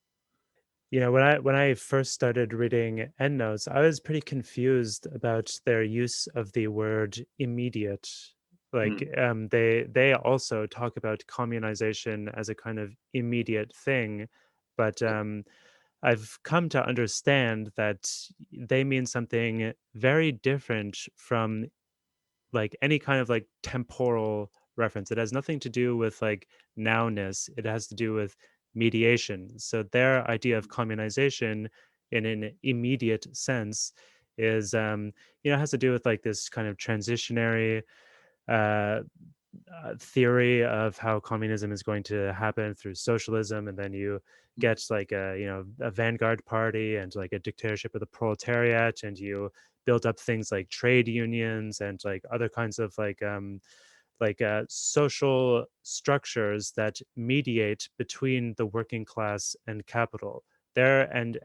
When I first started reading Endnotes, I was pretty confused about their use of the word immediate. Like they also talk about communization as a kind of immediate thing, but I've come to understand that they mean something very different from like any kind of like temporal reference. It has nothing to do with like nowness. It has to do with mediation. So their idea of communization in an immediate sense is has to do with like this kind of transitionary theory of how communism is going to happen through socialism, and then you get like a vanguard party and like a dictatorship of the proletariat, and you build up things like trade unions and like other kinds of like social structures that mediate between the working class and capital there, and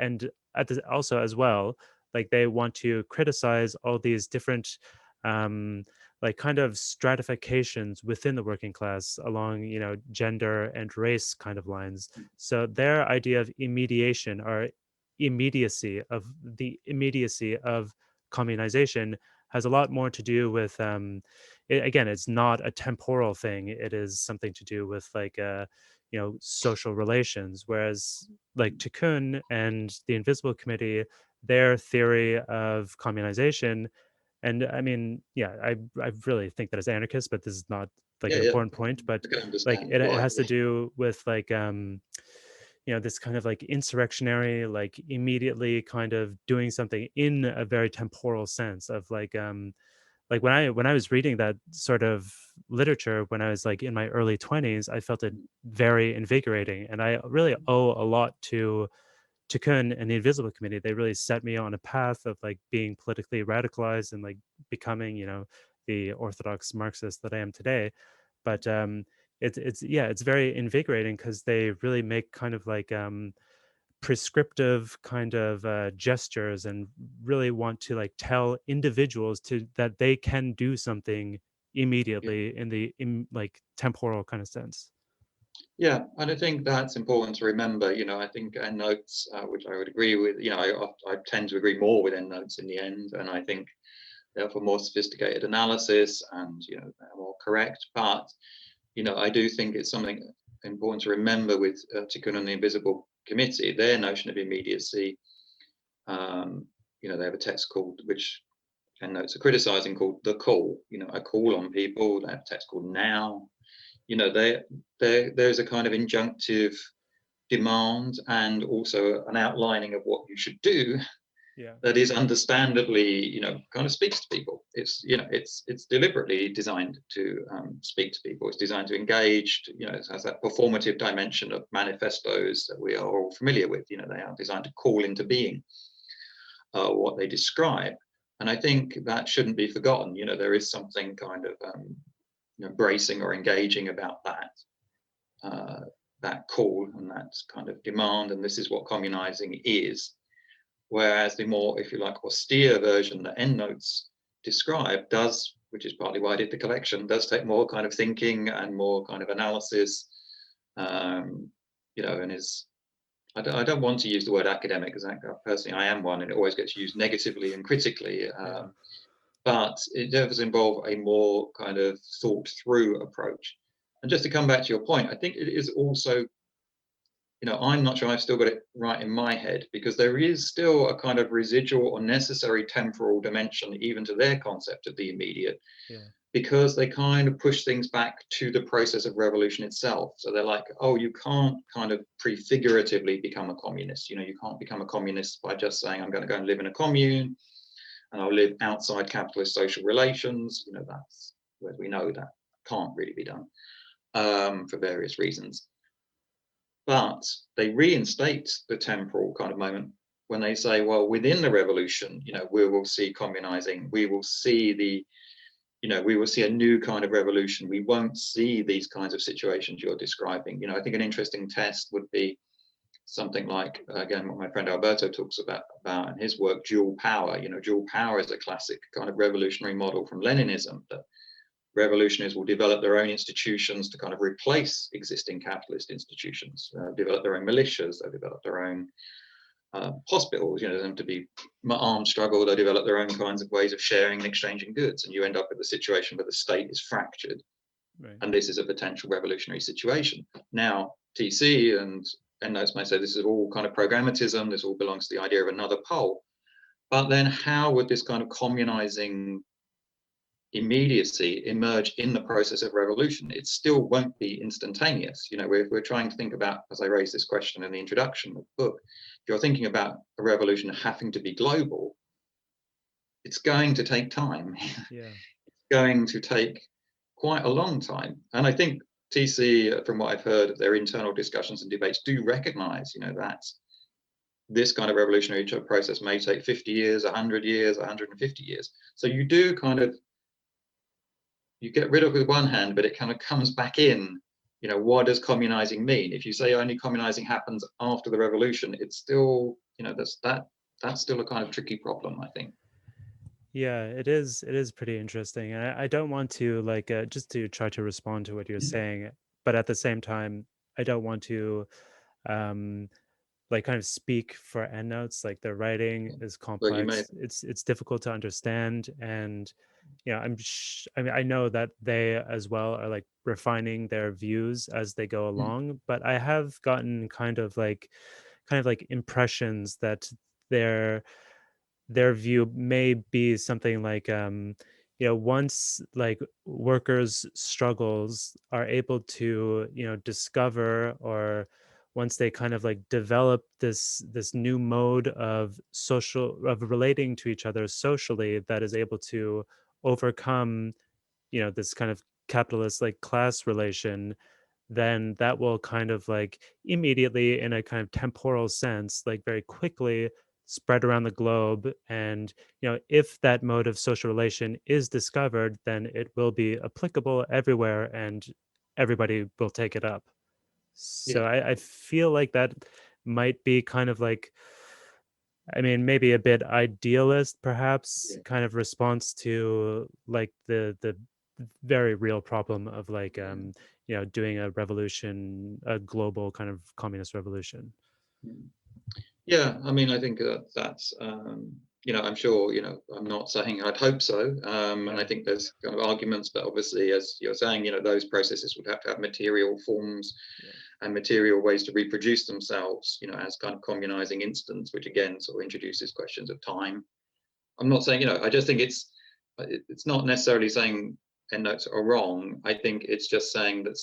also as well, like they want to criticize all these different like kind of stratifications within the working class along gender and race kind of lines. So their idea of immediation, or immediacy of communization, has a lot more to do with again, it's not a temporal thing. It is something to do with like social relations, where,s like Tiqqun and the Invisible Committee, their theory of communization. And I mean, I really think that it's anarchist, but this is not like an important point. But like it has to do with like this kind of like insurrectionary, like immediately kind of doing something in a very temporal sense of like when I was reading that sort of literature when I was like in my early 20s, I felt it very invigorating, and I really owe a lot to Tiqqun and the Invisible Committee, they really set me on a path of like being politically radicalized and like becoming, the orthodox Marxist that I am today. But it's very invigorating because they really make kind of like prescriptive kind of gestures and really want to like tell individuals to that they can do something Yeah. immediately in the like temporal kind of sense. Yeah, and I think that's important to remember. I think Endnotes, which I would agree with, I tend to agree more with Endnotes in the end, and I think therefore more sophisticated analysis and they're more correct. But I do think it's something important to remember with Tiqqun and the Invisible Committee, their notion of immediacy. They have a text called, which Endnotes are criticizing, called The Call. A call on people. They have a text called Now. There's a kind of injunctive demand and also an outlining of what you should do that is understandably, kind of speaks to people. It's deliberately designed to speak to people. It's designed to engage. It has that performative dimension of manifestos that we are all familiar with. They are designed to call into being what they describe. And I think that shouldn't be forgotten. There is something kind of bracing or engaging about that call and that kind of demand. And this is what communizing is. Whereas the more, if you like, austere version that Endnotes describe does, which is partly why I did the collection, does take more kind of thinking and more kind of analysis, and is, I don't want to use the word academic because personally I am one and it always gets used negatively and critically, but it does involve a more kind of thought through approach. And just to come back to your point, I think it is also, I'm not sure I've still got it right in my head, because there is still a kind of residual or necessary temporal dimension even to their concept of the immediate, because they kind of push things back to the process of revolution itself. So they're like, oh, you can't kind of prefiguratively become a communist. You can't become a communist by just saying, I'm going to go and live in a commune and I'll live outside capitalist social relations. That's where we know that can't really be done for various reasons. But they reinstate the temporal kind of moment when they say, well, within the revolution, we will see communizing, we will see we will see a new kind of revolution. We won't see these kinds of situations you're describing. I think an interesting test would be something like, again, what my friend Alberto talks about in his work, dual power. Dual power is a classic kind of revolutionary model from Leninism, that revolutionaries will develop their own institutions to kind of replace existing capitalist institutions, develop their own militias, they develop their own hospitals, them to be armed struggle, they develop their own kinds of ways of sharing and exchanging goods, and you end up with a situation where the state is fractured. Right. And this is a potential revolutionary situation. Now, TC and Endnotes may say this is all kind of programmatism, this all belongs to the idea of another pole. But then how would this kind of communizing immediacy emerge in the process of revolution? It still won't be instantaneous. We're trying to think about, as I raised this question in the introduction of the book, if you're thinking about a revolution having to be global, it's going to take time. It's going to take quite a long time. And I think TC, from what I've heard of their internal discussions and debates, do recognize, that this kind of revolutionary process may take 50 years, 100 years, 150 years. So you do kind of, you get rid of it with one hand, but it kind of comes back in. What does communizing mean? If you say only communizing happens after the revolution, it's still, that's still a kind of tricky problem, I think. Yeah, it is pretty interesting. I don't want to like just to try to respond to what you're saying, but at the same time, I don't want to like kind of speak for Endnotes. Like their writing is complex. It's difficult to understand, and I mean, I know that they as well are like refining their views as they go along, but I have gotten kind of like impressions that their view may be something like once like workers' struggles are able to discover, or once they kind of like develop this new mode of relating to each other socially that is able to overcome this kind of capitalist like class relation, then that will kind of like immediately, in a kind of temporal sense, like very quickly spread around the globe. And if that mode of social relation is discovered, then it will be applicable everywhere, and everybody will take it up. Yeah. So I feel like that might be kind of like, I mean, maybe a bit idealist, perhaps, Yeah. kind of response to like the very real problem of like doing a revolution, a global kind of communist revolution. Yeah, I mean, I think that's I'm sure, I'm not saying I'd hope so, and I think there's kind of arguments, but obviously, as you're saying, those processes would have to have material forms and material ways to reproduce themselves, as kind of communizing instance, which again sort of introduces questions of time. I'm not saying, I just think it's not necessarily saying Endnotes are wrong. I think it's just saying that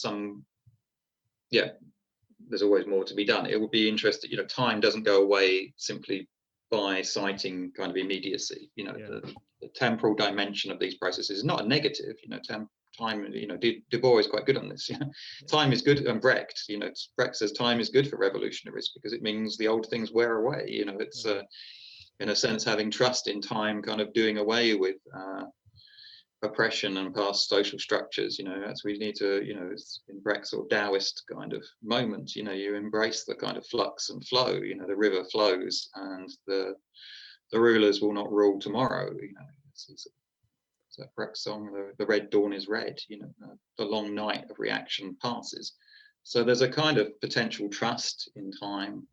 there's always more to be done. It would be interesting, time doesn't go away simply by citing kind of immediacy. The temporal dimension of these processes is not a negative. Time. Du Bois is quite good on this. Time is good, and Brecht. Brecht says time is good for revolutionaries because it means the old things wear away. It's in a sense having trust in time, kind of doing away with oppression and past social structures. That's we need to, in Brecht's or Taoist kind of moment, you embrace the kind of flux and flow. The river flows, and the rulers will not rule tomorrow. It's a Brecht song, the red dawn is red. The long night of reaction passes. So there's a kind of potential trust in time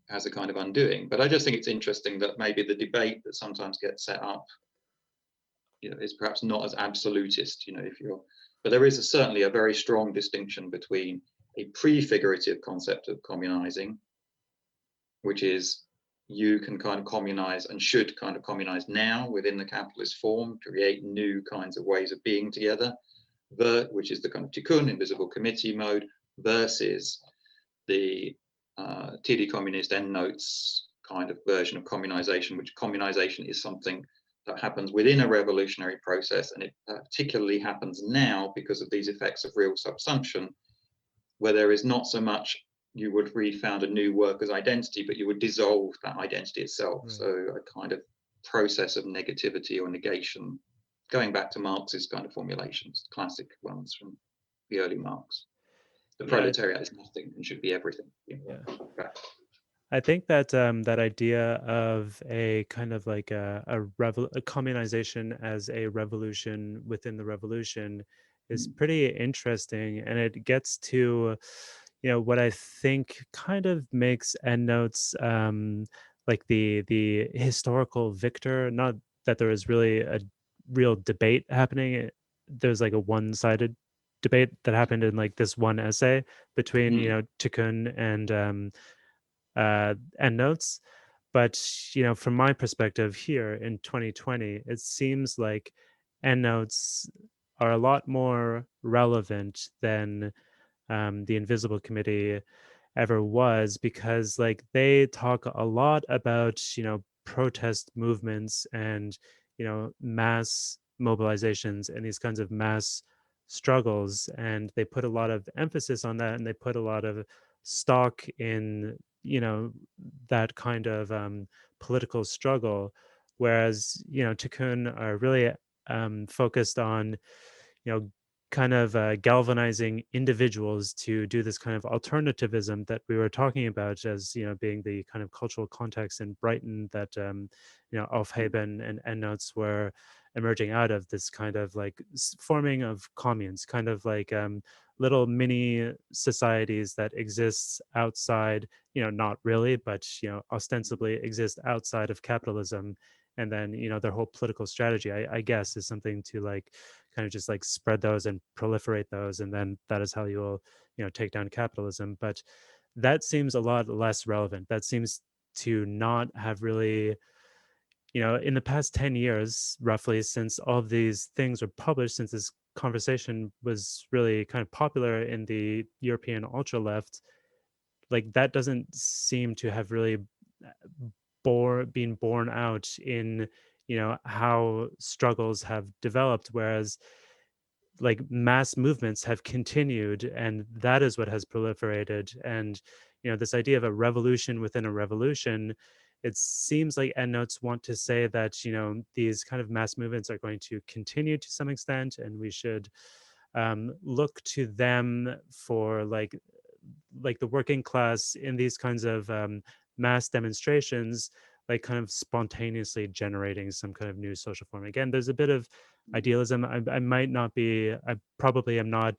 as a kind of undoing. But I just think it's interesting that maybe the debate that sometimes gets set up is perhaps not as absolutist, but there is certainly a very strong distinction between a prefigurative concept of communizing, which is you can kind of communize and should kind of communize now within the capitalist form, create new kinds of ways of being together, which is the kind of Tiqqun, invisible committee mode, versus the TD communist Endnotes kind of version of communization, which communization is something that happens within a revolutionary process, and it particularly happens now because of these effects of real subsumption, where there is not so much you would refound a new worker's identity, but you would dissolve that identity itself. Right. So a kind of process of negativity or negation, going back to Marx's kind of formulations, classic ones from the early Marx. The proletariat is nothing and should be everything. I think that that idea of a kind of like a communization as a revolution within the revolution is pretty interesting, and it gets to what I think kind of makes Endnotes like the historical victor. Not that there is really a real debate happening. There's like a one-sided debate that happened in like this one essay between Tiqqun and Endnotes. But from my perspective here in 2020, it seems like Endnotes are a lot more relevant than the Invisible Committee ever was, because like they talk a lot about protest movements and mass mobilizations and these kinds of mass struggles, and they put a lot of emphasis on that, and they put a lot of stock in that kind of political struggle, whereas Tikkun are really focused on kind of galvanizing individuals to do this kind of alternativism that we were talking about as being the kind of cultural context in Brighton that Aufheben and Endnotes were emerging out of, this kind of like forming of communes, kind of like little mini societies that exists outside, not really, but ostensibly exist outside of capitalism. And then their whole political strategy, I guess, is something to like kind of just like spread those and proliferate those, and then that is how you will take down capitalism. But that seems a lot less relevant. That seems to not have really, in the past 10 years roughly, since all of these things were published, since this conversation was really kind of popular in the European ultra left, like that doesn't seem to have really been borne out in how struggles have developed. Whereas like mass movements have continued, and that is what has proliferated. And this idea of a revolution within a revolution, it seems like Endnotes want to say that these kind of mass movements are going to continue to some extent, and we should look to them for like the working class in these kinds of mass demonstrations, like kind of spontaneously generating some kind of new social form. Again, there's a bit of idealism. I might not be, I probably am not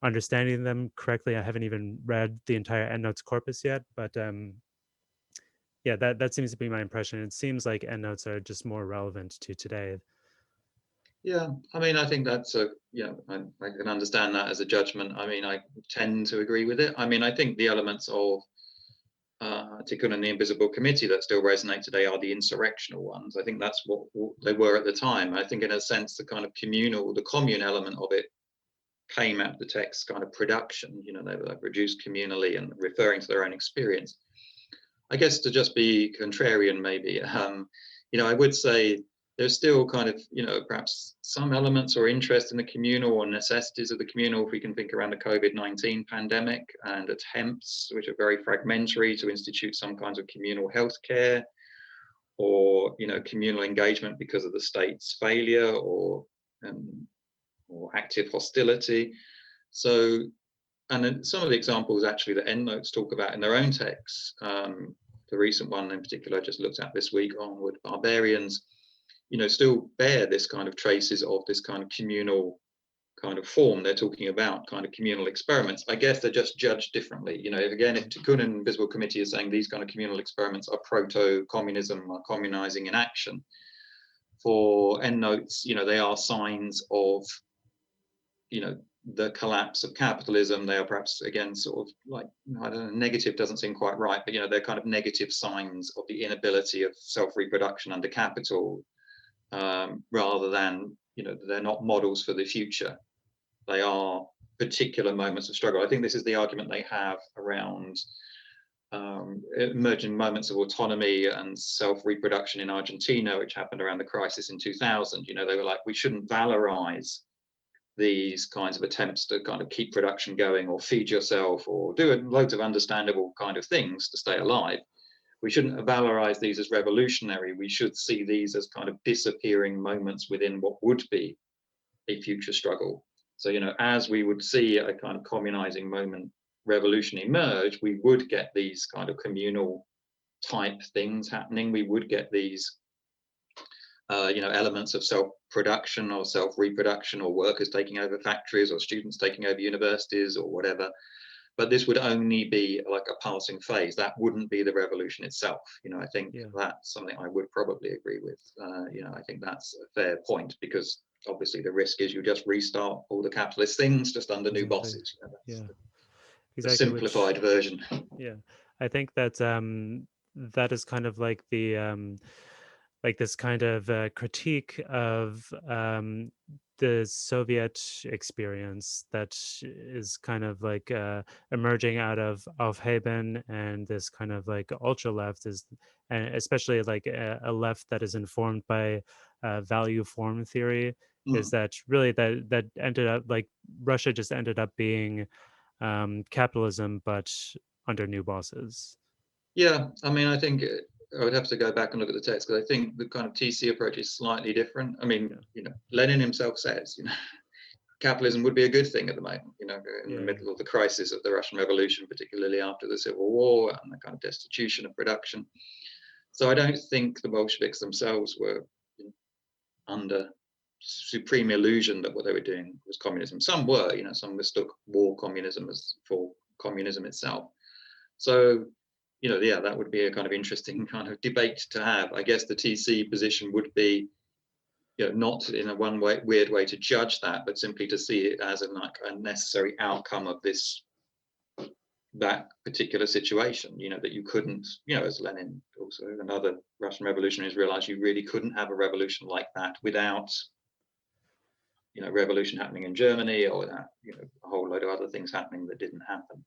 understanding them correctly. I haven't even read the entire Endnotes corpus yet, but yeah, that seems to be my impression. It seems like Endnotes are just more relevant to today. Yeah, I mean, I think that's I can understand that as a judgment. I mean, I tend to agree with it. I mean, I think the elements of Tiqqun and the Invisible Committee that still resonate today are the insurrectional ones. I think that's what they were at the time. I think in a sense, the kind of the commune element of it came out of the text kind of production. They were produced communally and referring to their own experience. I guess to just be contrarian, maybe, I would say there's still kind of, perhaps some elements or interest in the communal or necessities of the communal, if we can think around the COVID-19 pandemic and attempts, which are very fragmentary, to institute some kinds of communal healthcare or, communal engagement because of the state's failure or active hostility. So, and then some of the examples actually that Endnotes talk about in their own texts, the recent one in particular I just looked at this week, Onward Barbarians, still bear this kind of traces of this kind of communal kind of form. They're talking about kind of communal experiments. I guess they're just judged differently. Again, if Tiqqun and Invisible Committee is saying these kind of communal experiments are proto-communism or communizing in action, for Endnotes, they are signs of, the collapse of capitalism. They are perhaps, again, sort of like, I don't know, negative doesn't seem quite right, but, they're kind of negative signs of the inability of self-reproduction under capital, rather than, they're not models for the future. They are particular moments of struggle. I think this is the argument they have around emerging moments of autonomy and self-reproduction in Argentina, which happened around the crisis in 2000. They were like, we shouldn't valorize these kinds of attempts to kind of keep production going or feed yourself or do loads of understandable kind of things to stay alive. We shouldn't valorize these as revolutionary. We should see these as kind of disappearing moments within what would be a future struggle. So, as we would see a kind of communizing moment revolution emerge, we would get these kind of communal type things happening. We would get these elements of self-production or self-reproduction, or workers taking over factories or students taking over universities or whatever. But this would only be like a passing phase. That wouldn't be the revolution itself. I think that's something I would probably agree with. I think that's a fair point, because obviously the risk is you just restart all the capitalist things just under new bosses. The simplified version. Yeah, I think that that is kind of like the like this kind of critique of the Soviet experience that is kind of like emerging out of Aufheben, and this kind of like ultra left is, and especially like a left that is informed by value form theory, is that really that ended up like Russia just ended up being capitalism, but under new bosses. Yeah, I mean, I think I would have to go back and look at the text, because I think the kind of TC approach is slightly different. I mean, Lenin himself says, capitalism would be a good thing at the moment, in the middle of the crisis of the Russian Revolution, particularly after the Civil War and the kind of destitution of production. So I don't think the Bolsheviks themselves were under supreme illusion that what they were doing was communism. Some were, some mistook war communism as for communism itself. So, that would be a kind of interesting kind of debate to have. I guess the TC position would be, not in a weird way to judge that, but simply to see it as a necessary outcome of that particular situation, that you couldn't, as Lenin also and other Russian revolutionaries realized, you really couldn't have a revolution like that without, revolution happening in Germany, or without, a whole load of other things happening that didn't happen.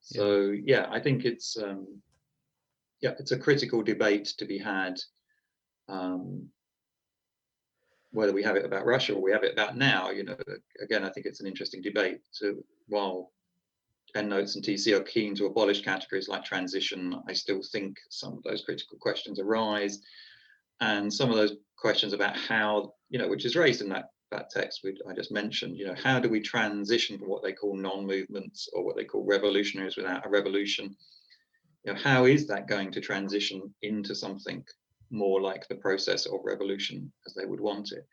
So I think it's it's a critical debate to be had. whether we have it about Russia or we have it about now, again, I think it's an interesting debate. So while Endnotes and TC are keen to abolish categories like transition, I still think some of those critical questions arise. And some of those questions about how, which is raised in that text I just mentioned, how do we transition from what they call non-movements or what they call revolutionaries without a revolution? How is that going to transition into something more like the process of revolution as they would want it?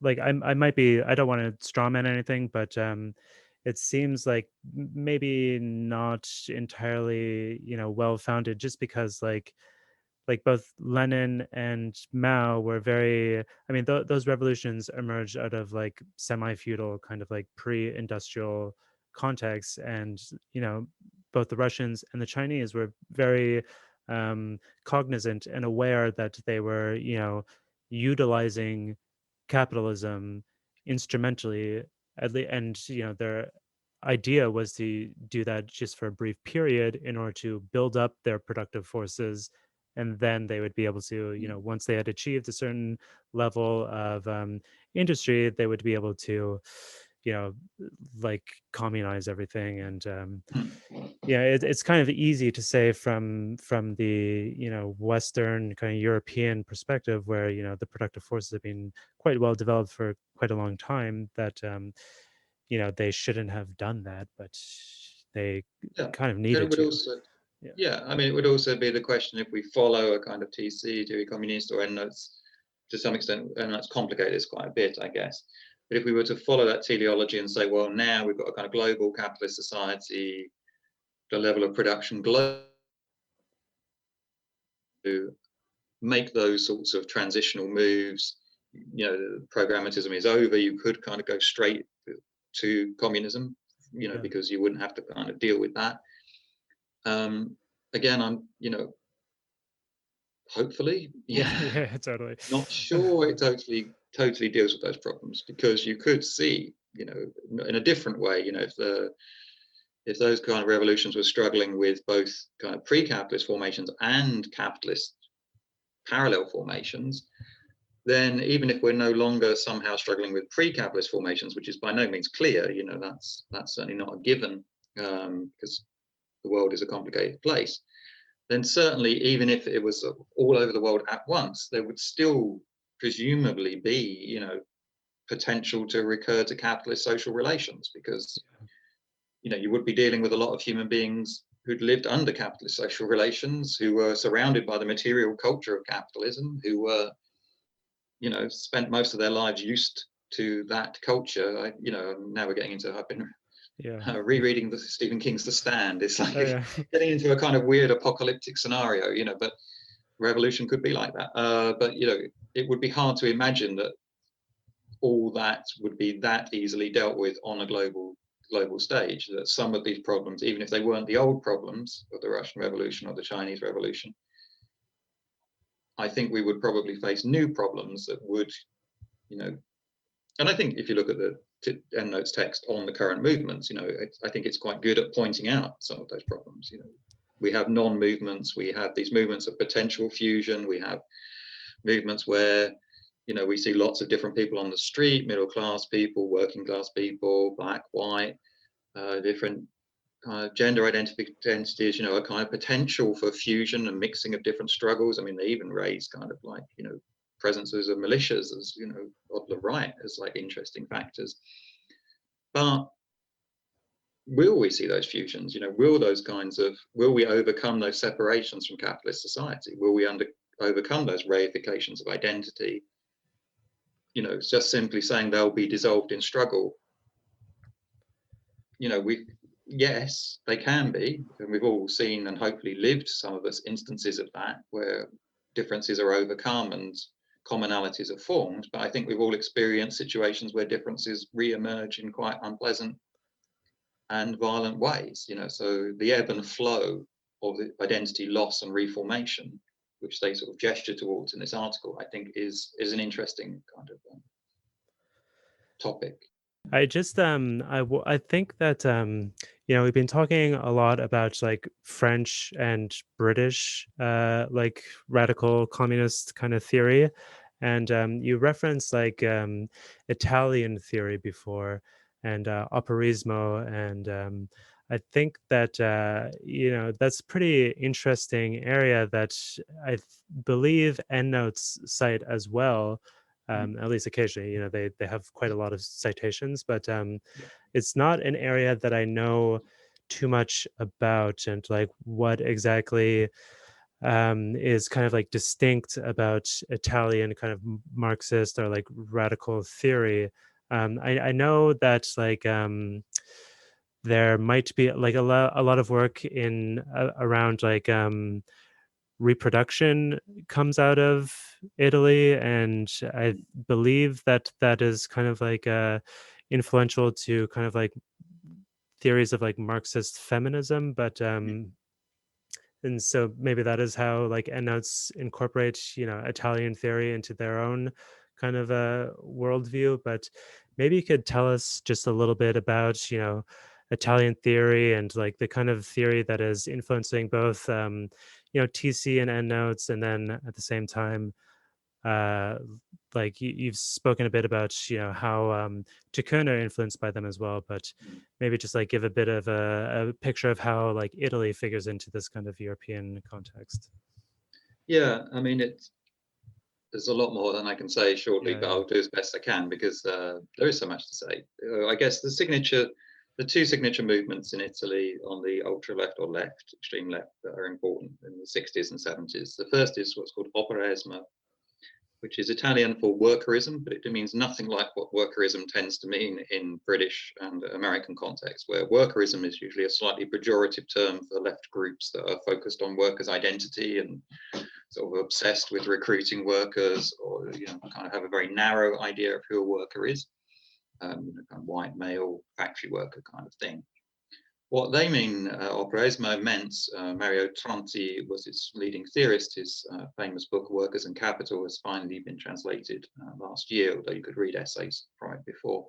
Like I might be, I don't want to strawman anything, but it seems like maybe not entirely, well-founded, just because like both Lenin and Mao were very, I mean, those revolutions emerged out of like semi-feudal kind of like pre-industrial contexts, and both the Russians and the Chinese were very cognizant and aware that they were utilizing capitalism instrumentally, and their idea was to do that just for a brief period in order to build up their productive forces, and then they would be able to, once they had achieved a certain level of industry, they would be able to like communize everything. And it's kind of easy to say from the Western kind of European perspective, where the productive forces have been quite well developed for quite a long time, that they shouldn't have done that, but they kind of needed to. I mean, it would also be the question if we follow a kind of TC, Theory Communiste, or Endnotes to some extent, and that's complicated this quite a bit, I guess. But if we were to follow that teleology and say, well, now we've got a kind of global capitalist society, the level of production global, to make those sorts of transitional moves, programmatism is over, you could kind of go straight to communism, because you wouldn't have to kind of deal with that. Again, I'm, hopefully, totally not sure it totally deals with those problems, because you could see, in a different way, if those kind of revolutions were struggling with both kind of pre-capitalist formations and capitalist parallel formations, then even if we're no longer somehow struggling with pre-capitalist formations, which is by no means clear, that's certainly not a given, because the world is a complicated place, then certainly even if it was all over the world at once, there would still presumably be, potential to recur to capitalist social relations, because, you would be dealing with a lot of human beings who'd lived under capitalist social relations, who were surrounded by the material culture of capitalism, who were, spent most of their lives used to that culture. Now we're getting into, I've been rereading Stephen King's The Stand. It's like getting into a kind of weird apocalyptic scenario, but revolution could be like that. But it would be hard to imagine that all that would be that easily dealt with on a global stage, that some of these problems, even if they weren't the old problems of the Russian Revolution or the Chinese Revolution, I think we would probably face new problems that would, and I think if you look at the Endnotes text on the current movements, I think it's quite good at pointing out some of those problems. We have non-movements, we have these movements of potential fusion, we have movements where, we see lots of different people on the street, middle class people, working class people, black, white, different gender identities, a kind of potential for fusion and mixing of different struggles. I mean, they even raise kind of like, presences of militias as, of the right as like interesting factors. But will we see those fusions? Will we overcome those separations from capitalist society? Will we overcome those reifications of identity? Just simply saying they'll be dissolved in struggle. Yes, they can be, and we've all seen and hopefully lived, some of us, instances of that, where differences are overcome and commonalities are formed. But I think we've all experienced situations where differences re-emerge in quite unpleasant and violent ways. So the ebb and flow of the identity loss and reformation, which they sort of gesture towards in this article, I think is an interesting kind of topic. I just I think that we've been talking a lot about like French and British like radical communist kind of theory, And you referenced like Italian theory before, and appraisal, and I think that that's pretty interesting area that believe Endnotes cite as well. At least occasionally, they have quite a lot of citations, but it's not an area that I know too much about, and like what exactly is kind of like distinct about Italian kind of Marxist or like radical theory. I know that like there might be like a lot of work in around like reproduction comes out of Italy, and I believe that that is kind of like influential to kind of like theories of like Marxist feminism, but and so maybe that is how like Endnotes incorporate Italian theory into their own kind of a worldview. But maybe you could tell us just a little bit about Italian theory and like the kind of theory that is influencing both TC and Endnotes, and then at the same time uh like you've spoken a bit about how Tiqqun are influenced by them as well, but maybe just like give a bit of a picture of how like Italy figures into this kind of European context. Yeah, I mean, there's a lot more than I can say shortly, but Yeah. I'll do as best I can because there is so much to say. I guess the two signature movements in Italy on the ultra left or left, extreme left, that are important in the 60s and 70s. The first is what's called operaismo, which is Italian for workerism, but it means nothing like what workerism tends to mean in British and American context, where workerism is usually a slightly pejorative term for left groups that are focused on workers' identity and sort of obsessed with recruiting workers, or kind of have a very narrow idea of who a worker is, kind of white male factory worker kind of thing. What they mean, operaismo meant, Mario Tronti was its leading theorist. His famous book, Workers and Capital, has finally been translated last year, although you could read essays from it before,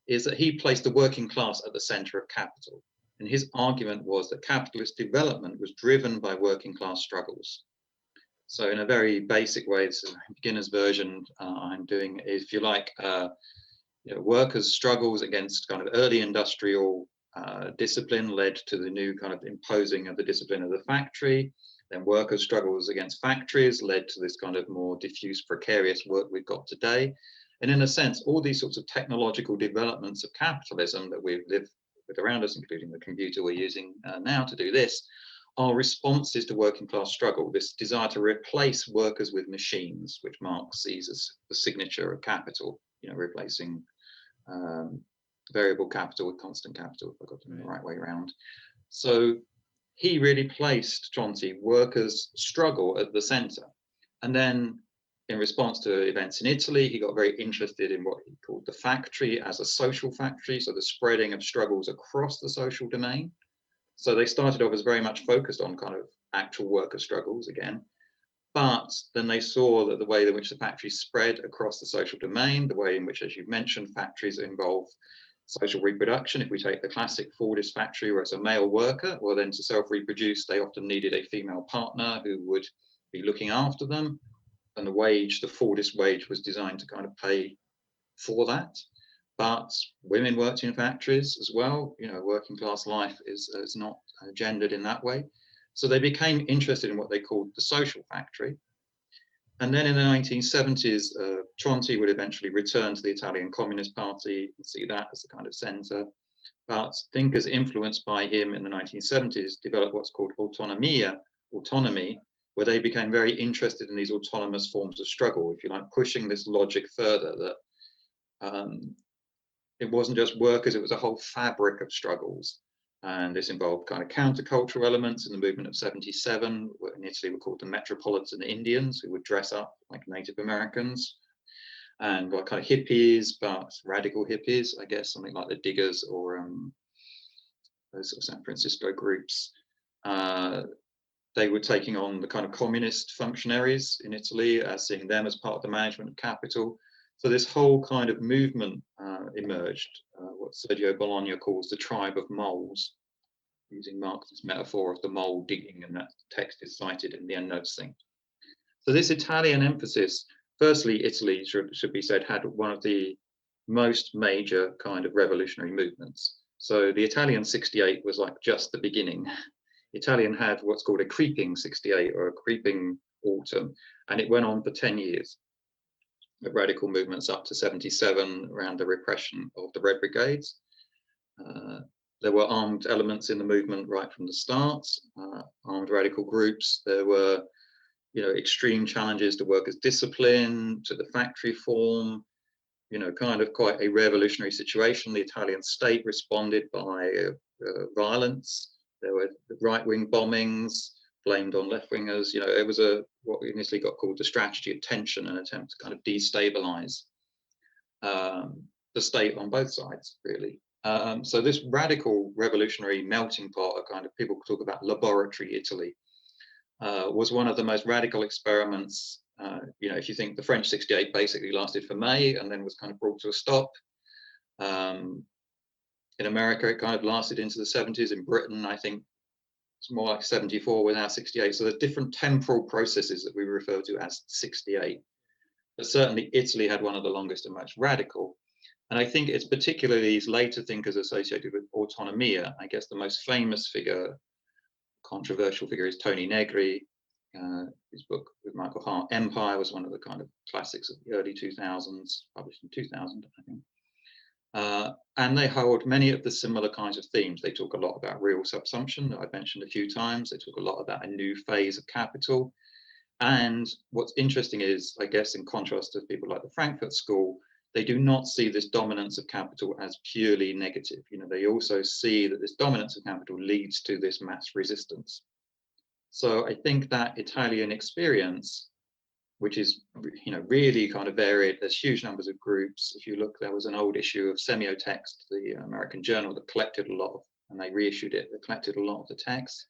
is that he placed the working class at the center of capital. And his argument was that capitalist development was driven by working class struggles. So in a very basic way, it's a beginner's version I'm doing, if you like, workers' struggles against kind of early industrial discipline led to the new kind of imposing of the discipline of the factory. Then workers' struggles against factories led to this kind of more diffuse, precarious work we've got today. And in a sense, all these sorts of technological developments of capitalism that we live with around us, including the computer we're using now to do this, are responses to working class struggle, this desire to replace workers with machines, which Marx sees as the signature of capital, replacing variable capital with constant capital, if I got it the right way around. So he really placed, Tronti, workers' struggle at the center. And then in response to events in Italy, he got very interested in what he called the factory as a social factory, so the spreading of struggles across the social domain. So they started off as very much focused on kind of actual worker struggles again. But then they saw that the way in which the factories spread across the social domain, the way in which, as you've mentioned, factories involve social reproduction. If we take the classic Fordist factory where it's a male worker, well, then to self-reproduce, they often needed a female partner who would be looking after them. And the Fordist wage was designed to kind of pay for that. But women worked in factories as well. Working class life is not gendered in that way. So they became interested in what they called the social factory. And then in the 1970s, Tronti would eventually return to the Italian Communist Party and see that as the kind of center. But thinkers influenced by him in the 1970s developed what's called autonomy, where they became very interested in these autonomous forms of struggle, if you like, pushing this logic further that it wasn't just workers, it was a whole fabric of struggles. And this involved kind of countercultural elements in the movement of 77, what in Italy were called the Metropolitan Indians, who would dress up like Native Americans, and what kind of hippies, but radical hippies, I guess, something like the Diggers or those sort of San Francisco groups. They were taking on the kind of communist functionaries in Italy, seeing them as part of the management of capital. So this whole kind of movement emerged, what Sergio Bologna calls the tribe of moles, using Marx's metaphor of the mole digging, and that text is cited in the Endnotes thing. So this Italian emphasis firstly, Italy should be said had one of the most major kind of revolutionary movements. So the Italian 68 was like just the beginning. Italian had what's called a creeping 68 or a creeping autumn, and it went on for 10 years. The radical movements up to 77 around the repression of the Red Brigades. There were armed elements in the movement right from the start, armed radical groups. There were, extreme challenges to workers' discipline, to the factory form, kind of quite a revolutionary situation. The Italian state responded by violence. There were right-wing bombings blamed on left-wingers. It was what we initially got called the strategy of tension, an attempt to kind of destabilize the state on both sides, really. So this radical revolutionary melting pot of kind of, people talk about laboratory Italy, was one of the most radical experiments. If you think the French 68 basically lasted for May and then was kind of brought to a stop. In America, it kind of lasted into the 70s. In Britain, I think it's more like 74 with our 68. So there's different temporal processes that we refer to as 68. But certainly Italy had one of the longest and most radical. And I think it's particularly these later thinkers associated with autonomia. I guess the most famous figure, controversial figure, is Tony Negri. His book with Michael Hart, Empire, was one of the kind of classics of the early 2000s, published in 2000, I think. And they hold many of the similar kinds of themes. They talk a lot about real subsumption that I've mentioned a few times. They talk a lot about a new phase of capital. And what's interesting is, I guess, in contrast to people like the Frankfurt School, they do not see this dominance of capital as purely negative. They also see that this dominance of capital leads to this mass resistance. So I think that Italian experience, which is, really kind of varied. There's huge numbers of groups. If you look, there was an old issue of Semiotext, the American journal, that collected a lot of, and they reissued it, that collected a lot of the text.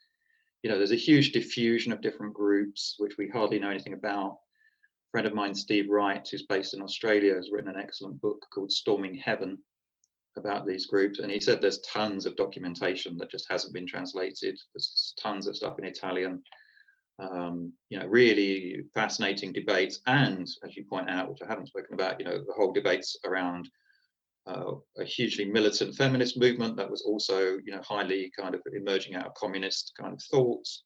There's a huge diffusion of different groups, which we hardly know anything about. A friend of mine, Steve Wright, who's based in Australia, has written an excellent book called Storming Heaven about these groups. And he said there's tons of documentation that just hasn't been translated. There's tons of stuff in Italian. Really fascinating debates, and as you point out, which I haven't spoken about, the whole debates around a hugely militant feminist movement that was also, highly kind of emerging out of communist kind of thoughts,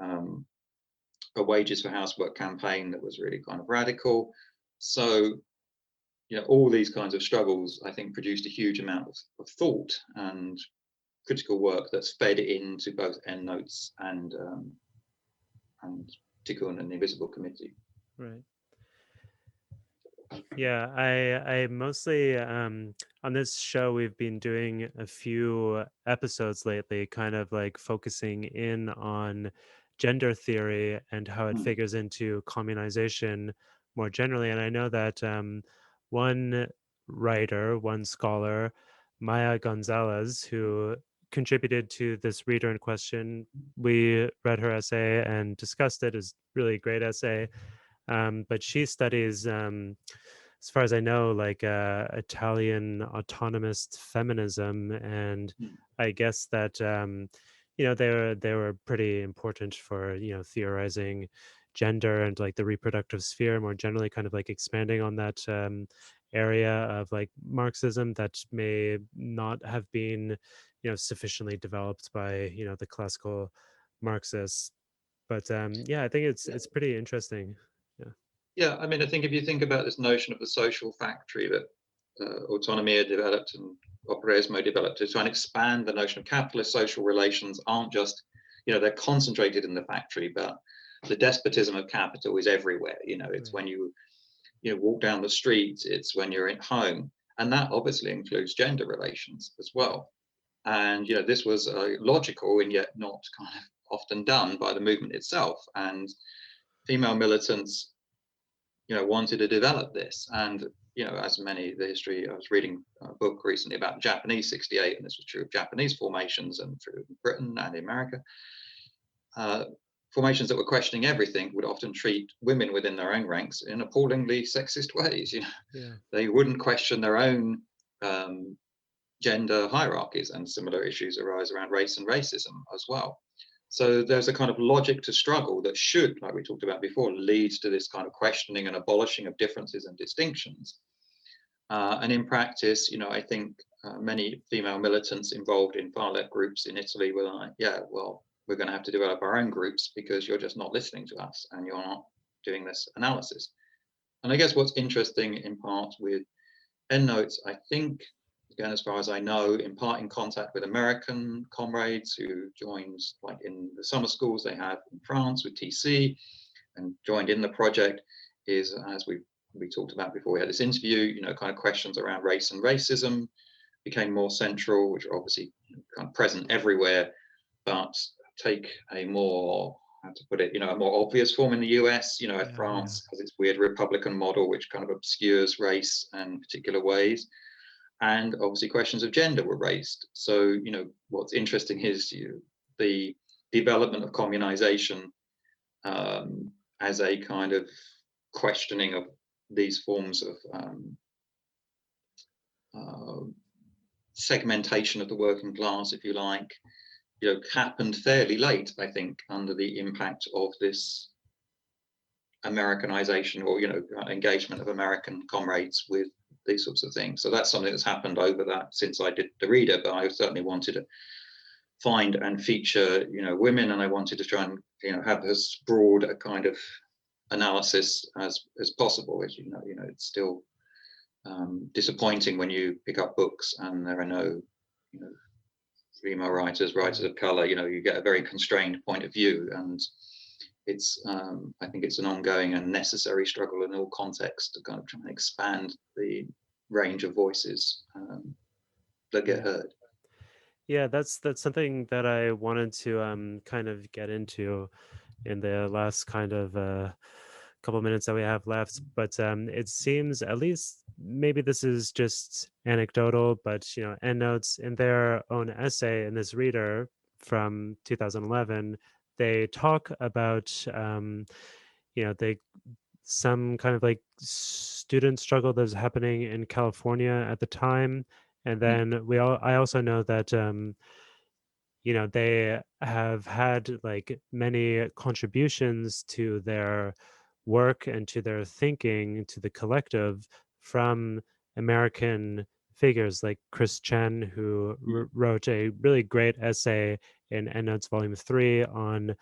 a wages for housework campaign that was really kind of radical. So, all these kinds of struggles, I think, produced a huge amount of thought and critical work that's fed into both Endnotes and Tiqqun and the Invisible Committee. Right. Yeah, I mostly on this show we've been doing a few episodes lately, kind of like focusing in on gender theory and how it figures into communization more generally. And I know that one writer, one scholar, Maya Gonzalez, who contributed to this reader in question, we read her essay and discussed it. It's really a great essay. But she studies, as far as I know, like Italian autonomist feminism, and I guess that they were pretty important for theorizing gender and like the reproductive sphere more generally, kind of like expanding on that area of like Marxism that may not have been sufficiently developed by the classical Marxists. But I think it's pretty interesting. Yeah, I mean, I think if you think about this notion of the social factory that autonomia developed and appraisal developed to try and expand the notion of capitalist social relations aren't just, they're concentrated in the factory, but the despotism of capital is everywhere. It's when you walk down the street, it's when you're at home, and that obviously includes gender relations as well. And this was logical and yet not kind of often done by the movement itself. And female militants wanted to develop this. And, as many, the history, I was reading a book recently about Japanese 68, and this was true of Japanese formations and true in Britain and America. Formations that were questioning everything would often treat women within their own ranks in appallingly sexist ways. They wouldn't question their own gender hierarchies, and similar issues arise around race and racism as well. So there's a kind of logic to struggle that should, like we talked about before, lead to this kind of questioning and abolishing of differences and distinctions. And in practice, I think many female militants involved in far-left groups in Italy were like, yeah, well, we're going to have to develop our own groups because you're just not listening to us and you're not doing this analysis. And I guess what's interesting in part with Endnotes, I think, again, as far as I know, in part in contact with American comrades who joined, like in the summer schools they have in France with TC and joined in the project, is, as we talked about before we had this interview, kind of questions around race and racism became more central, which are obviously kind of present everywhere, but take a more, how to put it, a more obvious form in the US. France has its weird Republican model, which kind of obscures race and particular ways. And obviously questions of gender were raised. So, what's interesting is the development of communization as a kind of questioning of these forms of segmentation of the working class, if you like, happened fairly late, I think, under the impact of this Americanization or, engagement of American comrades with these sorts of things. So that's something that's happened over that since I did the reader, but I certainly wanted to find and feature, women, and I wanted to try and, have as broad a kind of analysis as possible. As it's still disappointing when you pick up books and there are no, female writers of color. You get a very constrained point of view, and it's I think it's an ongoing and necessary struggle in all contexts to kind of try and expand the range of voices that get heard. Yeah, that's something that I wanted to kind of get into in the last kind of couple minutes that we have left. But it seems, at least maybe this is just anecdotal, but Endnotes, in their own essay in this reader from 2011, they talk about some kind of like student struggle that was happening in California at the time. And then I also know that they have had like many contributions to their work and to their thinking, to the collective, from American figures like Chris Chen, who wrote a really great essay in Endnotes Volume 3 on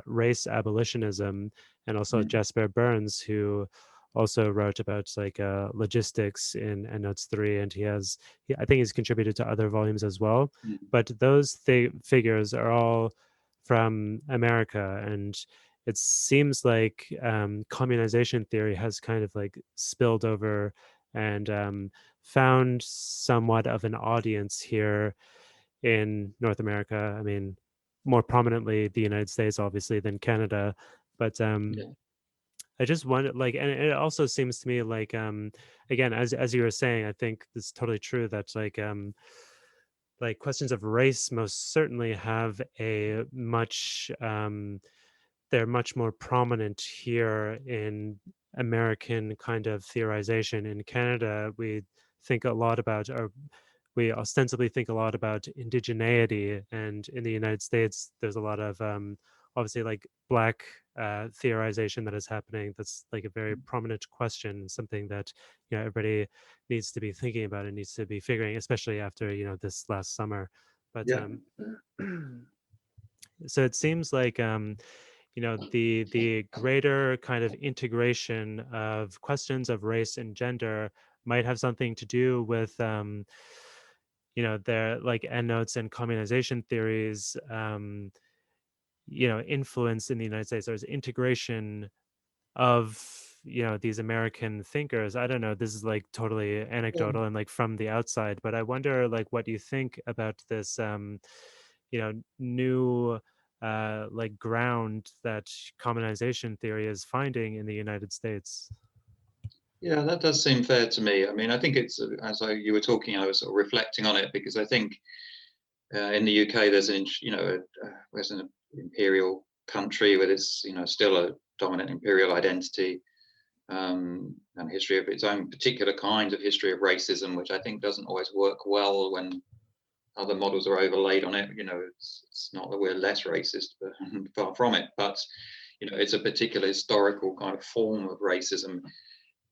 race abolitionism, and also Jasper Burns, who also wrote about like logistics in Endnotes 3, and I think he's contributed to other volumes as well. But those figures are all from America, and it seems like communization theory has kind of like spilled over and found somewhat of an audience here in North America. I mean, more prominently the United States, obviously, than Canada. But I just wonder, like, and it also seems to me like, again, as you were saying, I think it's totally true that like questions of race most certainly have a much they're much more prominent here in American kind of theorization. In Canada, we think a lot about, or we ostensibly think a lot about indigeneity, and in the United States, there's a lot of obviously like Black theorization that is happening. That's like a very prominent question, something that everybody needs to be thinking about and needs to be figuring, especially after this last summer. But so it seems like the greater kind of integration of questions of race and gender might have something to do with their like Endnotes and communization theories influence in the United States. There's integration of these American thinkers. I don't know, this is like totally anecdotal and like from the outside, but I wonder like what you think about this new like ground that communization theory is finding in the United States. Yeah, that does seem fair to me. I mean, I think it's, you were talking, I was sort of reflecting on it, because I think in the UK there's an imperial country with its still a dominant imperial identity, and history of its own particular kind of history of racism, which I think doesn't always work well when other models are overlaid on it. It's not that we're less racist, but far from it. But it's a particular historical kind of form of racism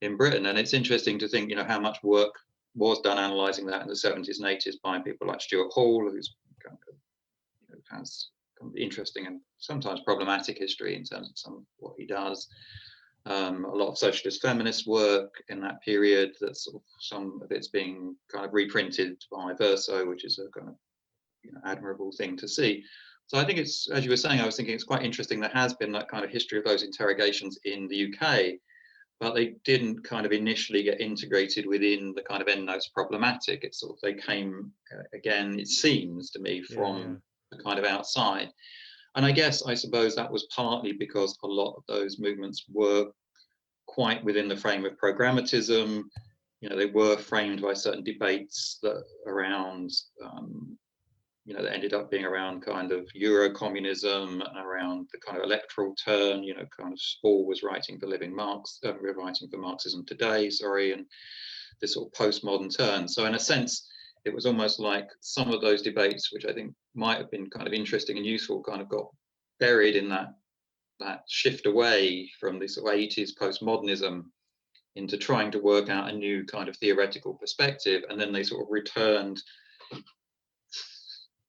in Britain, and it's interesting to think, how much work was done analysing that in the 70s and 80s by people like Stuart Hall, who's kind of, has kind of interesting and sometimes problematic history in terms of some of what he does. A lot of socialist feminist work in that period, that sort of some of it's being kind of reprinted by Verso, which is a kind of admirable thing to see. So I think it's, as you were saying, I was thinking it's quite interesting. There has been that kind of history of those interrogations in the UK, but they didn't kind of initially get integrated within the kind of Endnotes problematic. It's sort of, they came again, it seems to me, from the kind of outside. And I suppose that was partly because a lot of those movements were quite within the frame of programmatism. They were framed by certain debates that around, that ended up being around kind of Euro-communism, around the kind of electoral turn. Kind of Spall was writing for writing for Marxism Today, and this sort of postmodern turn. So in a sense, it was almost like some of those debates, which I think might have been kind of interesting and useful, kind of got buried in that shift away from the sort of 80s postmodernism into trying to work out a new kind of theoretical perspective. And then they sort of returned,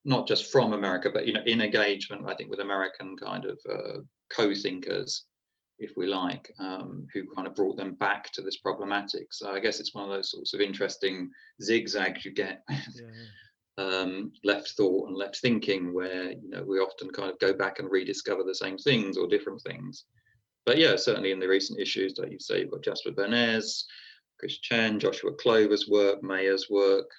not just from America, but in engagement, I think, with American kind of co-thinkers, if we like, who kind of brought them back to this problematic. So I guess it's one of those sorts of interesting zigzags you get, left thought and left thinking, where we often kind of go back and rediscover the same things or different things. But certainly in the recent issues, like you say, you've got Jasper Bernays, Chris Chen, Joshua Clover's work, Mayer's work.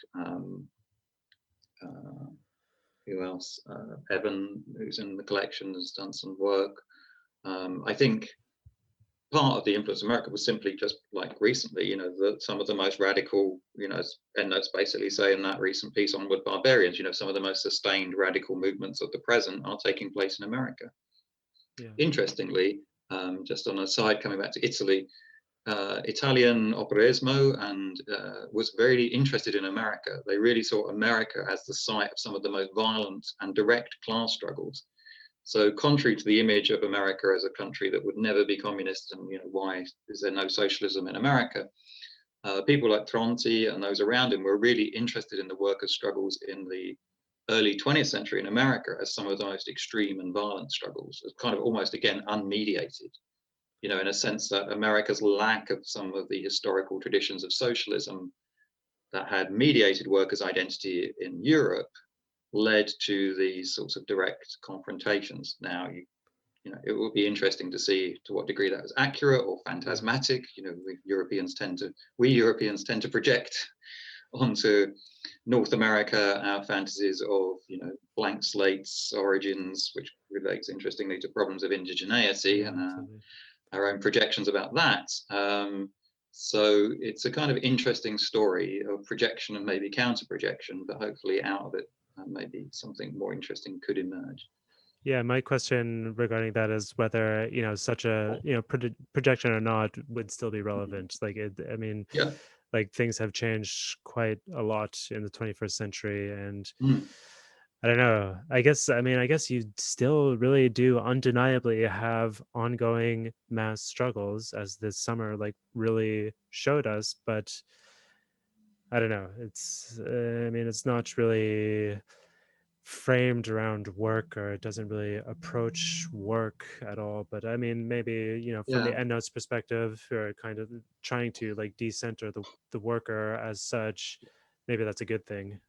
Who else? Evan, who's in the collection, has done some work. I think part of the influence of America was simply just like recently, that some of the most radical, as Endnotes basically say in that recent piece, Onward Barbarians, some of the most sustained radical movements of the present are taking place in America. Interestingly, just on a side, coming back to Italy, Italian operaismo and was very interested in America. They really saw America as the site of some of the most violent and direct class struggles. So contrary to the image of America as a country that would never be communist, and why is there no socialism in America, people like Tronti and those around him were really interested in the workers' struggles in the early 20th century in America as some of the most extreme and violent struggles, as kind of almost, again, unmediated. In a sense that America's lack of some of the historical traditions of socialism that had mediated workers' identity in Europe led to these sorts of direct confrontations. Now, it will be interesting to see to what degree that was accurate or phantasmatic. We Europeans tend to project onto North America our fantasies of, blank slates, origins, which relates interestingly to problems of indigeneity and our own projections about that. So it's a kind of interesting story of projection and maybe counter projection, but hopefully out of it maybe something more interesting could emerge. Yeah, my question regarding that is whether such a projection or not would still be relevant. Like like things have changed quite a lot in the 21st century, and I don't know. I guess you still really do undeniably have ongoing mass struggles, as this summer like really showed us. But I don't know. It's not really framed around work, or it doesn't really approach work at all. But maybe from the Endnotes perspective, or kind of trying to like decenter the worker as such, maybe that's a good thing.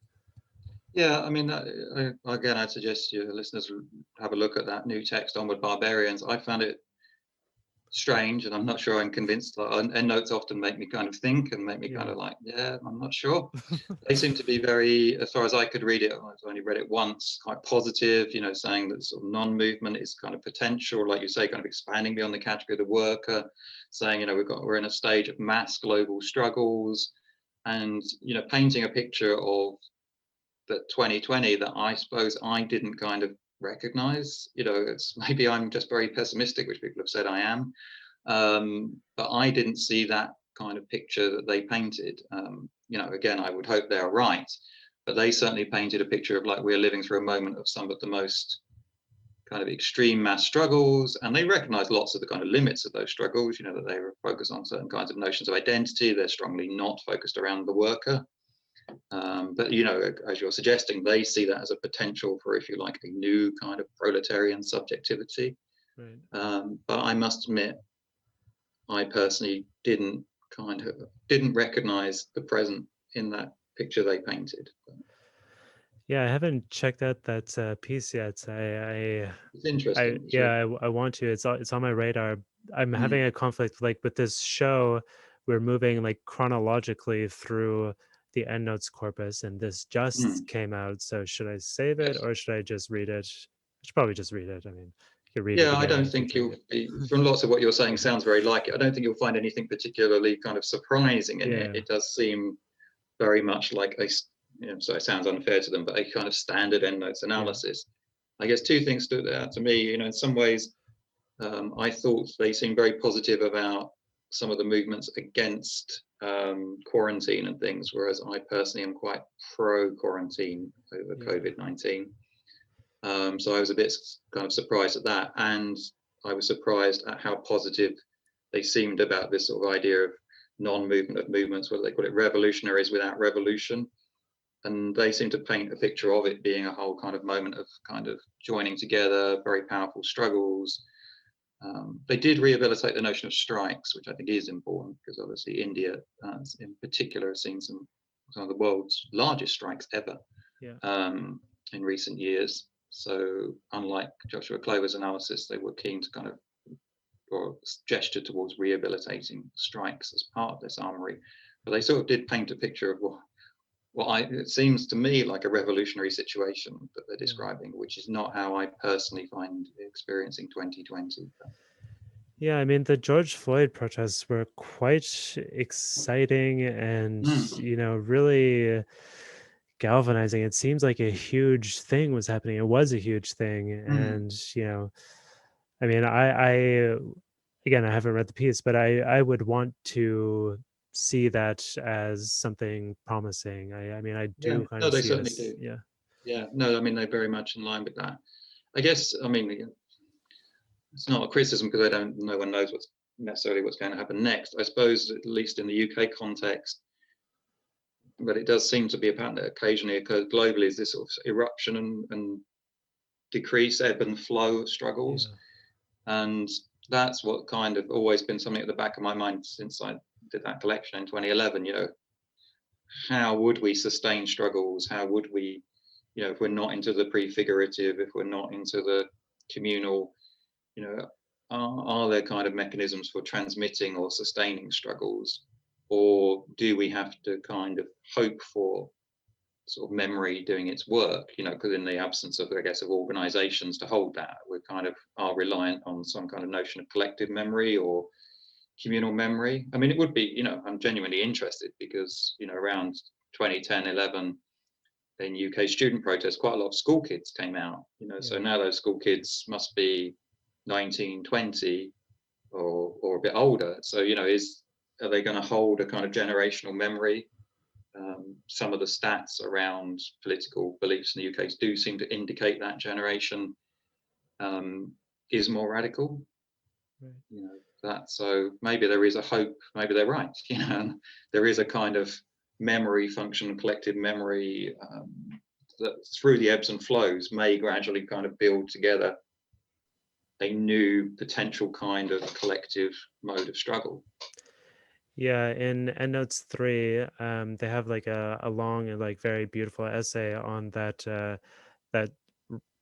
Again, I'd suggest your listeners have a look at that new text, Onward Barbarians. I found it strange, and I'm not sure I'm convinced. Endnotes often make me kind of think and make me kind of like, I'm not sure. They seem to be very, as far as I could read it, I've only read it once, quite positive, saying that sort of non-movement is kind of potential, like you say, kind of expanding beyond the category of the worker, saying, we're in a stage of mass global struggles, and, painting a picture of the 2020 that I suppose I didn't kind of recognize. It's maybe I'm just very pessimistic, which people have said I am, but I didn't see that kind of picture that they painted. Again, I would hope they're right, but they certainly painted a picture of like we're living through a moment of some of the most kind of extreme mass struggles, and they recognize lots of the kind of limits of those struggles, you know, that they focus on certain kinds of notions of identity. They're strongly not focused around the worker. But, you know, as you're suggesting, they see that as a potential for, if you like, a new kind of proletarian subjectivity. Right. But I must admit, I personally didn't recognize the present in that picture they painted. Yeah, I haven't checked out that piece yet. It's interesting. It's really, I want to. It's on my radar. I'm mm, having a conflict like with this show. We're moving like chronologically through the Endnotes corpus, and this just mm, came out. So should I save it yes. or should I just read it? I should probably just read it. I mean, you can read it Yeah, I again in don't the think future. you'll be, from lots of what you're saying sounds very like it. I don't think you'll find anything particularly kind of surprising in it. Yeah. It does seem very much like so it sounds unfair to them, but a kind of standard endnotes Yeah. analysis. I guess two things stood out to me. You know, in some ways, I thought they seemed very positive about some of the movements against quarantine and things, whereas I personally am quite pro-quarantine over Yeah. COVID-19. So I was a bit kind of surprised at that, and I was surprised at how positive they seemed about this sort of idea of non-movement of movements, whether they call it revolutionaries without revolution. And they seem to paint a picture of it being a whole kind of moment of kind of joining together, very powerful struggles. They did rehabilitate the notion of strikes, which I think is important because obviously India, in particular, has seen some of the world's largest strikes ever Yeah. in recent years. So unlike Joshua Clover's analysis, they were keen to kind of or gesture towards rehabilitating strikes as part of this armory. But they sort of did paint a picture of it seems to me like a revolutionary situation that they're Yeah. describing, which is not how I personally find experiencing 2020. Yeah, I mean the George Floyd protests were quite exciting and Mm, really galvanizing. It seems like a huge thing was happening. It was a huge thing, mm, and I mean, I again, I haven't read the piece, but I would want to see that as something promising. I mean, I yeah, do kind no, of they see it certainly as do. yeah, Yeah, no, I mean, they're very much in line with that. I guess, I mean, it's not a criticism because no one knows what's going to happen next. I suppose, at least in the UK context, but it does seem to be a pattern that occasionally occurs globally, is this sort of eruption and decrease, ebb and flow of struggles. yeah, And that's what kind of always been something at the back of my mind since I did that collection in 2011. You know, how would we sustain struggles? How would we, if we're not into the prefigurative, if we're not into the communal, you know, are there kind of mechanisms for transmitting or sustaining struggles? Or do we have to kind of hope for sort of memory doing its work, because in the absence of, I guess, of organizations to hold that, we kind of are reliant on some kind of notion of collective memory or communal memory. I mean, it would be, I'm genuinely interested because, around 2010, 11, in UK student protests, quite a lot of school kids came out, so yeah, now those school kids must be 19, 20 or a bit older. So, are they going to hold a kind of generational memory? Some of the stats around political beliefs in the UK do seem to indicate that generation is more radical. right. That so maybe there is a hope. Maybe they're right. There is a kind of memory function, collective memory that through the ebbs and flows may gradually kind of build together a new potential kind of collective mode of struggle. Yeah, in Endnotes 3, they have like a long and like very beautiful essay on that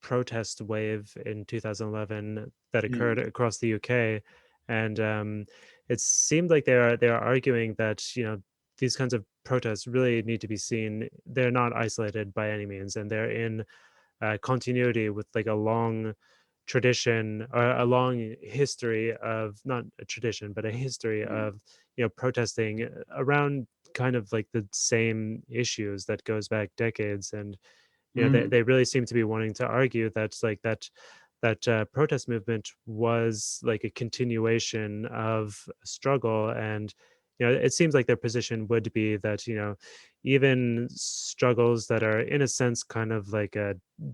protest wave in 2011 that occurred Mm, across the UK, and it seemed like they are arguing that these kinds of protests really need to be seen. They're not isolated by any means, and they're in continuity with like a long tradition or a long history of not a tradition but a history mm, of protesting around kind of like the same issues that goes back decades. And they mm, really seem to be wanting to argue that like that protest movement was like a continuation of a struggle, and it seems like their position would be that, even struggles that are in a sense kind of like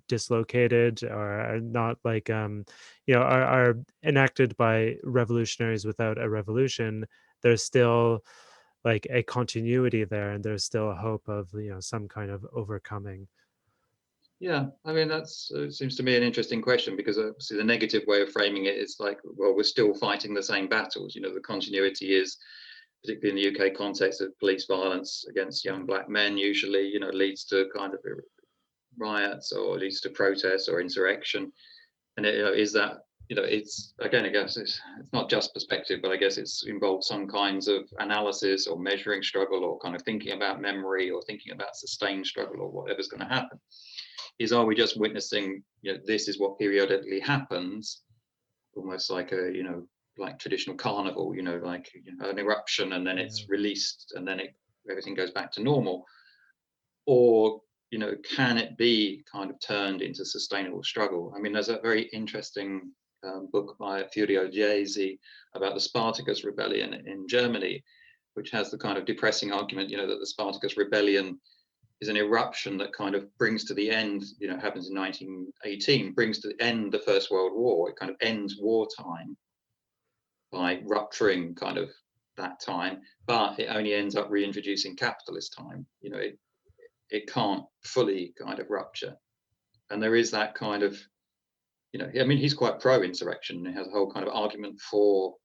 dislocated, or are not like, are enacted by revolutionaries without a revolution, there's still like a continuity there, and there's still a hope of, some kind of overcoming. Yeah, I mean, that's seems to me an interesting question, because obviously the negative way of framing it is like, well, we're still fighting the same battles. The continuity is, particularly in the UK context, of police violence against young black men usually, leads to kind of riots, or leads to protests or insurrection. And is that, it's, again, I guess it's not just perspective, but I guess it's involved some kinds of analysis or measuring struggle, or kind of thinking about memory, or thinking about sustained struggle, or whatever's going to happen. Are we just witnessing, this is what periodically happens, almost like a, like traditional carnival, like an eruption, and then it's released, and then everything goes back to normal? Or, can it be kind of turned into sustainable struggle? I mean, there's a very interesting book by Furio Jesi about the Spartacus rebellion in Germany, which has the kind of depressing argument, that the Spartacus rebellion is an eruption that kind of brings to the end, happens in 1918, brings to the end the First World War. It kind of ends wartime by rupturing kind of that time, but it only ends up reintroducing capitalist time. It can't fully kind of rupture. And there is that kind of, I mean, he's quite pro-insurrection. He has a whole kind of argument for,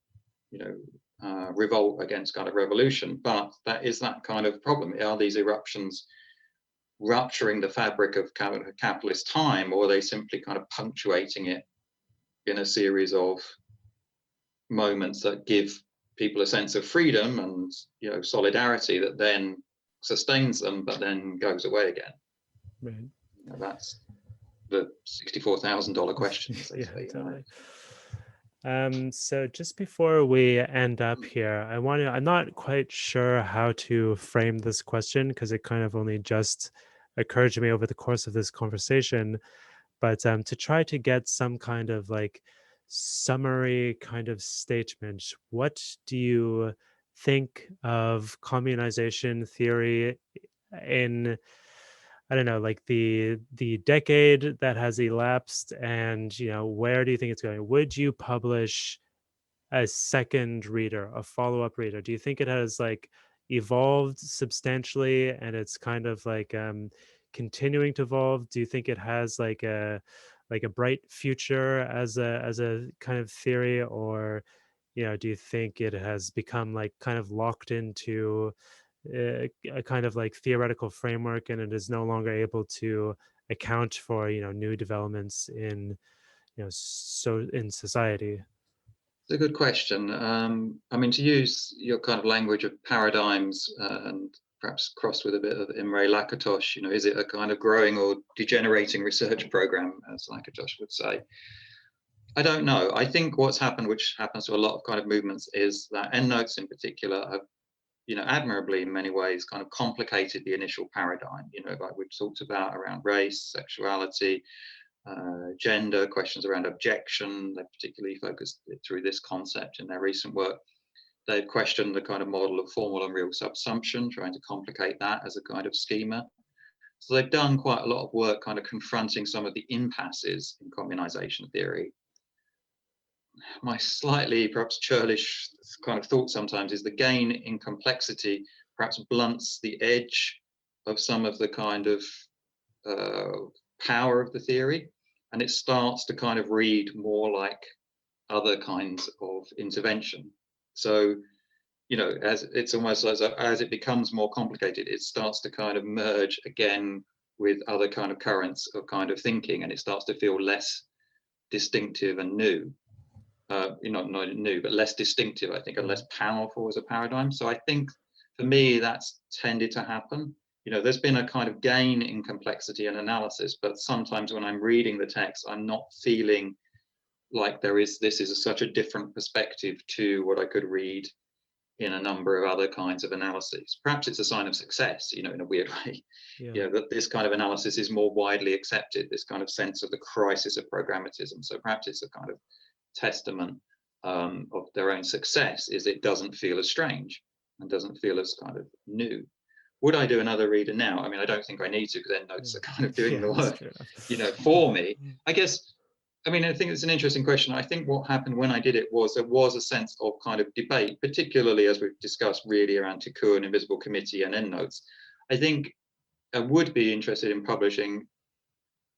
revolt against kind of revolution, but that is that kind of problem. Are these eruptions rupturing the fabric of capitalist time, or are they simply kind of punctuating it in a series of moments that give people a sense of freedom and solidarity that then sustains them, but then goes away again? Right. That's the $64,000 question. Yeah, totally. So just before we end up here, I'm not quite sure how to frame this question, because it kind of only just occurred to me over the course of this conversation, but to try to get some kind of like summary kind of statement, what do you think of communization theory in, I don't know, like the decade that has elapsed, and where do you think it's going? Would you publish a second reader, a follow-up reader? Do you think it has like evolved substantially, and it's kind of like continuing to evolve? Do you think it has like a bright future as a kind of theory, or do you think it has become like kind of locked into a kind of like theoretical framework, and it is no longer able to account for new developments in so in society? It's a good question. I mean, to use your kind of language of paradigms, and perhaps crossed with a bit of Imre Lakatos, is it a kind of growing or degenerating research program, as Lakatos would say? I don't know. I think what's happened, which happens to a lot of kind of movements, is that Endnotes in particular have, admirably in many ways kind of complicated the initial paradigm, like we've talked about around race, sexuality, gender, questions around objection. They've particularly focused through this concept in their recent work. They've questioned the kind of model of formal and real subsumption, trying to complicate that as a kind of schema. So they've done quite a lot of work kind of confronting some of the impasses in communization theory. My slightly perhaps churlish kind of thought sometimes is the gain in complexity perhaps blunts the edge of some of the kind of power of the theory, and it starts to kind of read more like other kinds of intervention. So, as it's almost as it becomes more complicated, it starts to kind of merge again with other kind of currents of kind of thinking, and it starts to feel less distinctive and new. Not new, but less distinctive, I think, and less powerful as a paradigm. So I think for me, that's tended to happen. There's been a kind of gain in complexity and analysis, but sometimes when I'm reading the text, I'm not feeling like this is such a different perspective to what I could read in a number of other kinds of analyses. Perhaps it's a sign of success, in a weird way, that this kind of analysis is more widely accepted, this kind of sense of the crisis of programmatism. So perhaps it's a kind of testament of their own success, is it doesn't feel as strange. and doesn't feel as kind of new. Would I do another reader now? I mean, I don't think I need to, because Endnotes are kind of doing the work, for me. I guess, I mean, I think it's an interesting question. I think what happened when I did it was there was a sense of kind of debate, particularly as we've discussed really around Tiqqun, Invisible Committee and Endnotes. I think I would be interested in publishing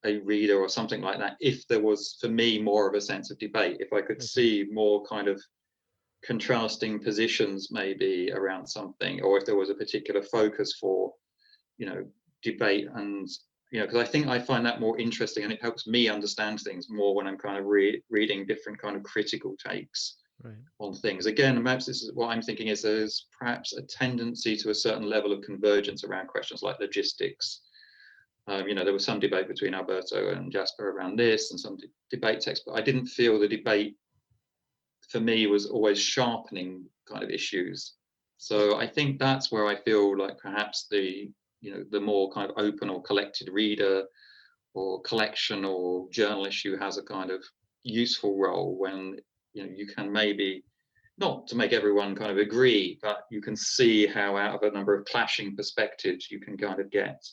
a reader or something like that if there was, for me, more of a sense of debate, if I could see more kind of contrasting positions maybe around something, or if there was a particular focus for, debate, and because I think I find that more interesting, and it helps me understand things more when I'm kind of reading different kind of critical takes on things. Again, perhaps this is what I'm thinking, is there's perhaps a tendency to a certain level of convergence around questions like logistics. There was some debate between Alberto and Jasper around this, and some debate text, but I didn't feel the debate for me was always sharpening kind of issues. So I think that's where I feel like perhaps the more kind of open or collected reader or collection or journal issue has a kind of useful role, when you can maybe, not to make everyone kind of agree, but you can see how out of a number of clashing perspectives you can kind of get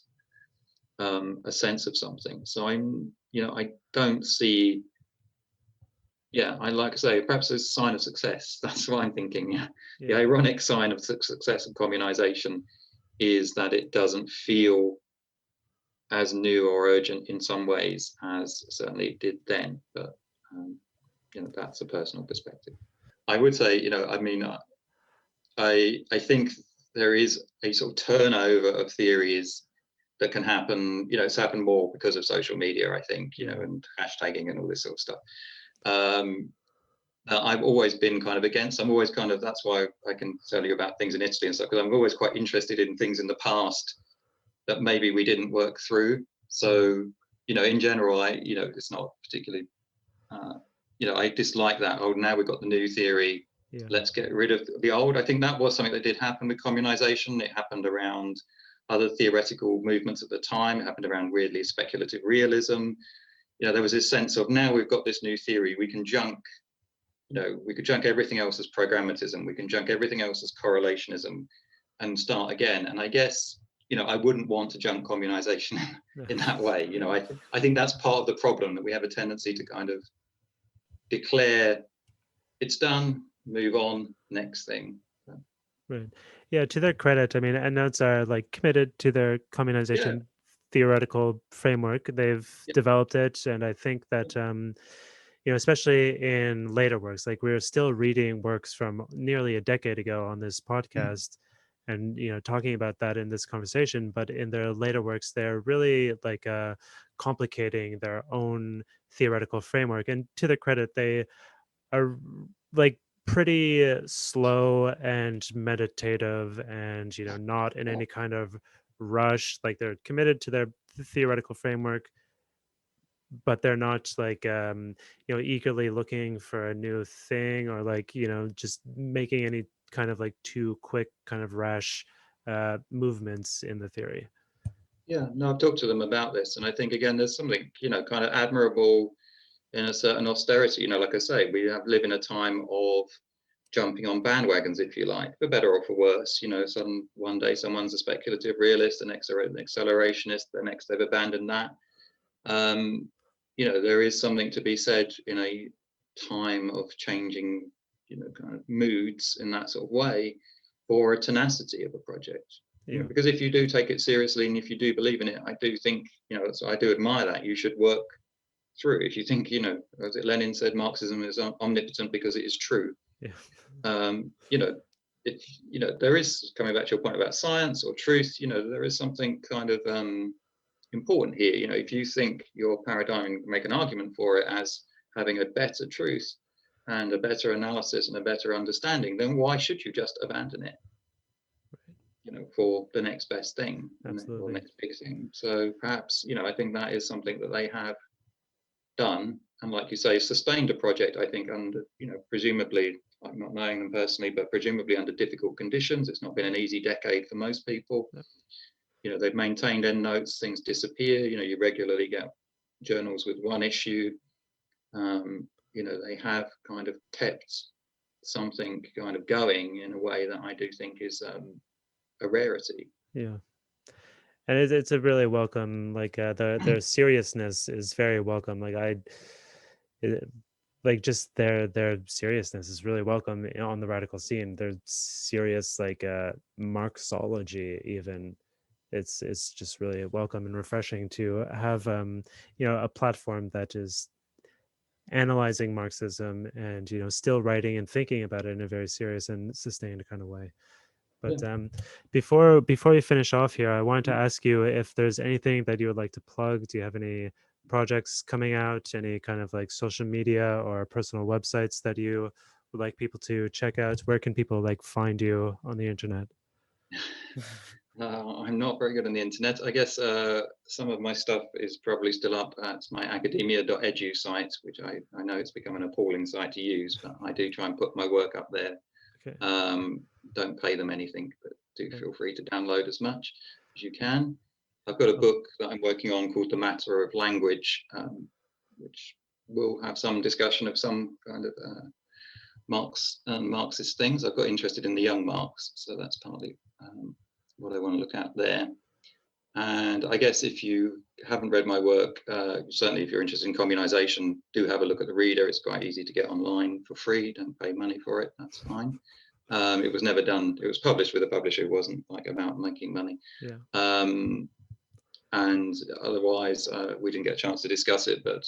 a sense of something. So I don't see, I like to say, perhaps it's a sign of success. That's what I'm thinking. The ironic sign of success of communization is that it doesn't feel as new or urgent in some ways as certainly it did then. But that's a personal perspective. I would say, I think there is a sort of turnover of theories that can happen. It's happened more because of social media, I think, and hashtagging and all this sort of stuff. I've always been kind of against. I'm always kind of, that's why I can tell you about things in Italy and stuff, because I'm always quite interested in things in the past that maybe we didn't work through. So, in general, it's not particularly, I dislike that. Oh, now we've got the new theory. Let's get rid of the old. I think that was something that did happen with communization. It happened around other theoretical movements at the time. It happened around weirdly speculative realism. There was this sense of, now we've got this new theory, we can junk, we could junk everything else as programmatism, we can junk everything else as correlationism, and start again. And I guess, I wouldn't want to junk communization in that way. I think that's part of the problem, that we have a tendency to kind of declare it's done, move on, next thing. Right. Yeah, to their credit, I mean, Endnotes are like committed to their communization theoretical framework. They've developed it, and I think that especially in later works, like we're still reading works from nearly a decade ago on this podcast, and talking about that in this conversation. But in their later works, they're really like complicating their own theoretical framework. And to their credit, they are like pretty slow and meditative, and not in any kind of rush. Like they're committed to their theoretical framework, but they're not like eagerly looking for a new thing, or like just making any kind of like too quick kind of rash movements in the theory. No, I've talked to them about this, and I think again there's something kind of admirable in a certain austerity. Like I say, we live in a time of jumping on bandwagons, if you like, for better or for worse. One day someone's a speculative realist, the next they're an accelerationist, the next they've abandoned that. There is something to be said in a time of changing, kind of moods in that sort of way, for a tenacity of a project. Because if you do take it seriously, and if you do believe in it, I do think, so I do admire that. You should work through. If you think, as Lenin said, Marxism is omnipotent because it is true. There is, coming back to your point about science or truth, there is something kind of important here. If you think your paradigm, make an argument for it as having a better truth and a better analysis and a better understanding, then why should you just abandon it? For the next best thing, or next big thing. So perhaps, I think that is something that they have done, and like you say, sustained a project, I think, under, presumably, I'm not knowing them personally, but presumably under difficult conditions. It's not been an easy decade for most people. They've maintained Endnotes, things disappear, you regularly get journals with one issue. They have kind of kept something kind of going in a way that I do think is a rarity. Yeah. And it's a really welcome, like their seriousness is very welcome. Like just their seriousness is really welcome on the radical scene. Their serious, like Marxology even. It's just really welcome and refreshing to have a platform that is analyzing Marxism and still writing and thinking about it in a very serious and sustained kind of way. But before we finish off here, I wanted to ask you if there's anything that you would like to plug. Do you have any projects coming out, any kind of like social media or personal websites that you would like people to check out? Where can people like find you on the internet? I'm not very good on the internet. I guess some of my stuff is probably still up at my academia.edu site, which I know it's become an appalling site to use, but I do try and put my work up there. Okay. Don't pay them anything, but do feel free to download as much as you can. I've got a book that I'm working on called The Matter of Language, which will have some discussion of some kind of Marxist things. I've got interested in the young Marx, so that's partly what I want to look at there. And I guess if you haven't read my work, certainly if you're interested in communization, do have a look at the reader. It's quite easy to get online for free. Don't pay money for it. That's fine. It was never done. It was published with a publisher. It wasn't like about making money. Yeah. And otherwise, we didn't get a chance to discuss it. But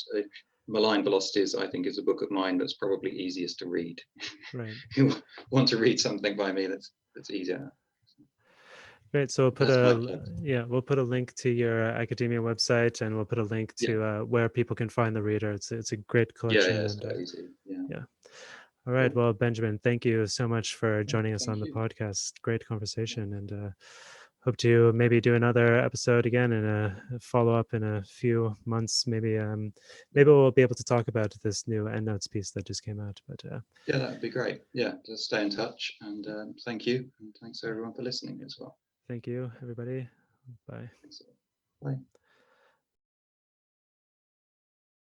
Malign Velocities, I think, is a book of mine that's probably easiest to read. Right. You want to read something by me that's easier. Great. So we'll put a link to your academia website, and we'll put a link to where people can find the reader. It's a great collection. Yeah, it's easy. Yeah. All right. Well, Benjamin, thank you so much for joining us on the you. podcast. Great conversation, and hope to maybe do another episode again and a follow up in a few months. Maybe we'll be able to talk about this new Endnotes piece that just came out. But yeah, that'd be great. Yeah, just stay in touch, and thank you, and thanks everyone for listening as well. Thank you, everybody. Bye. Bye.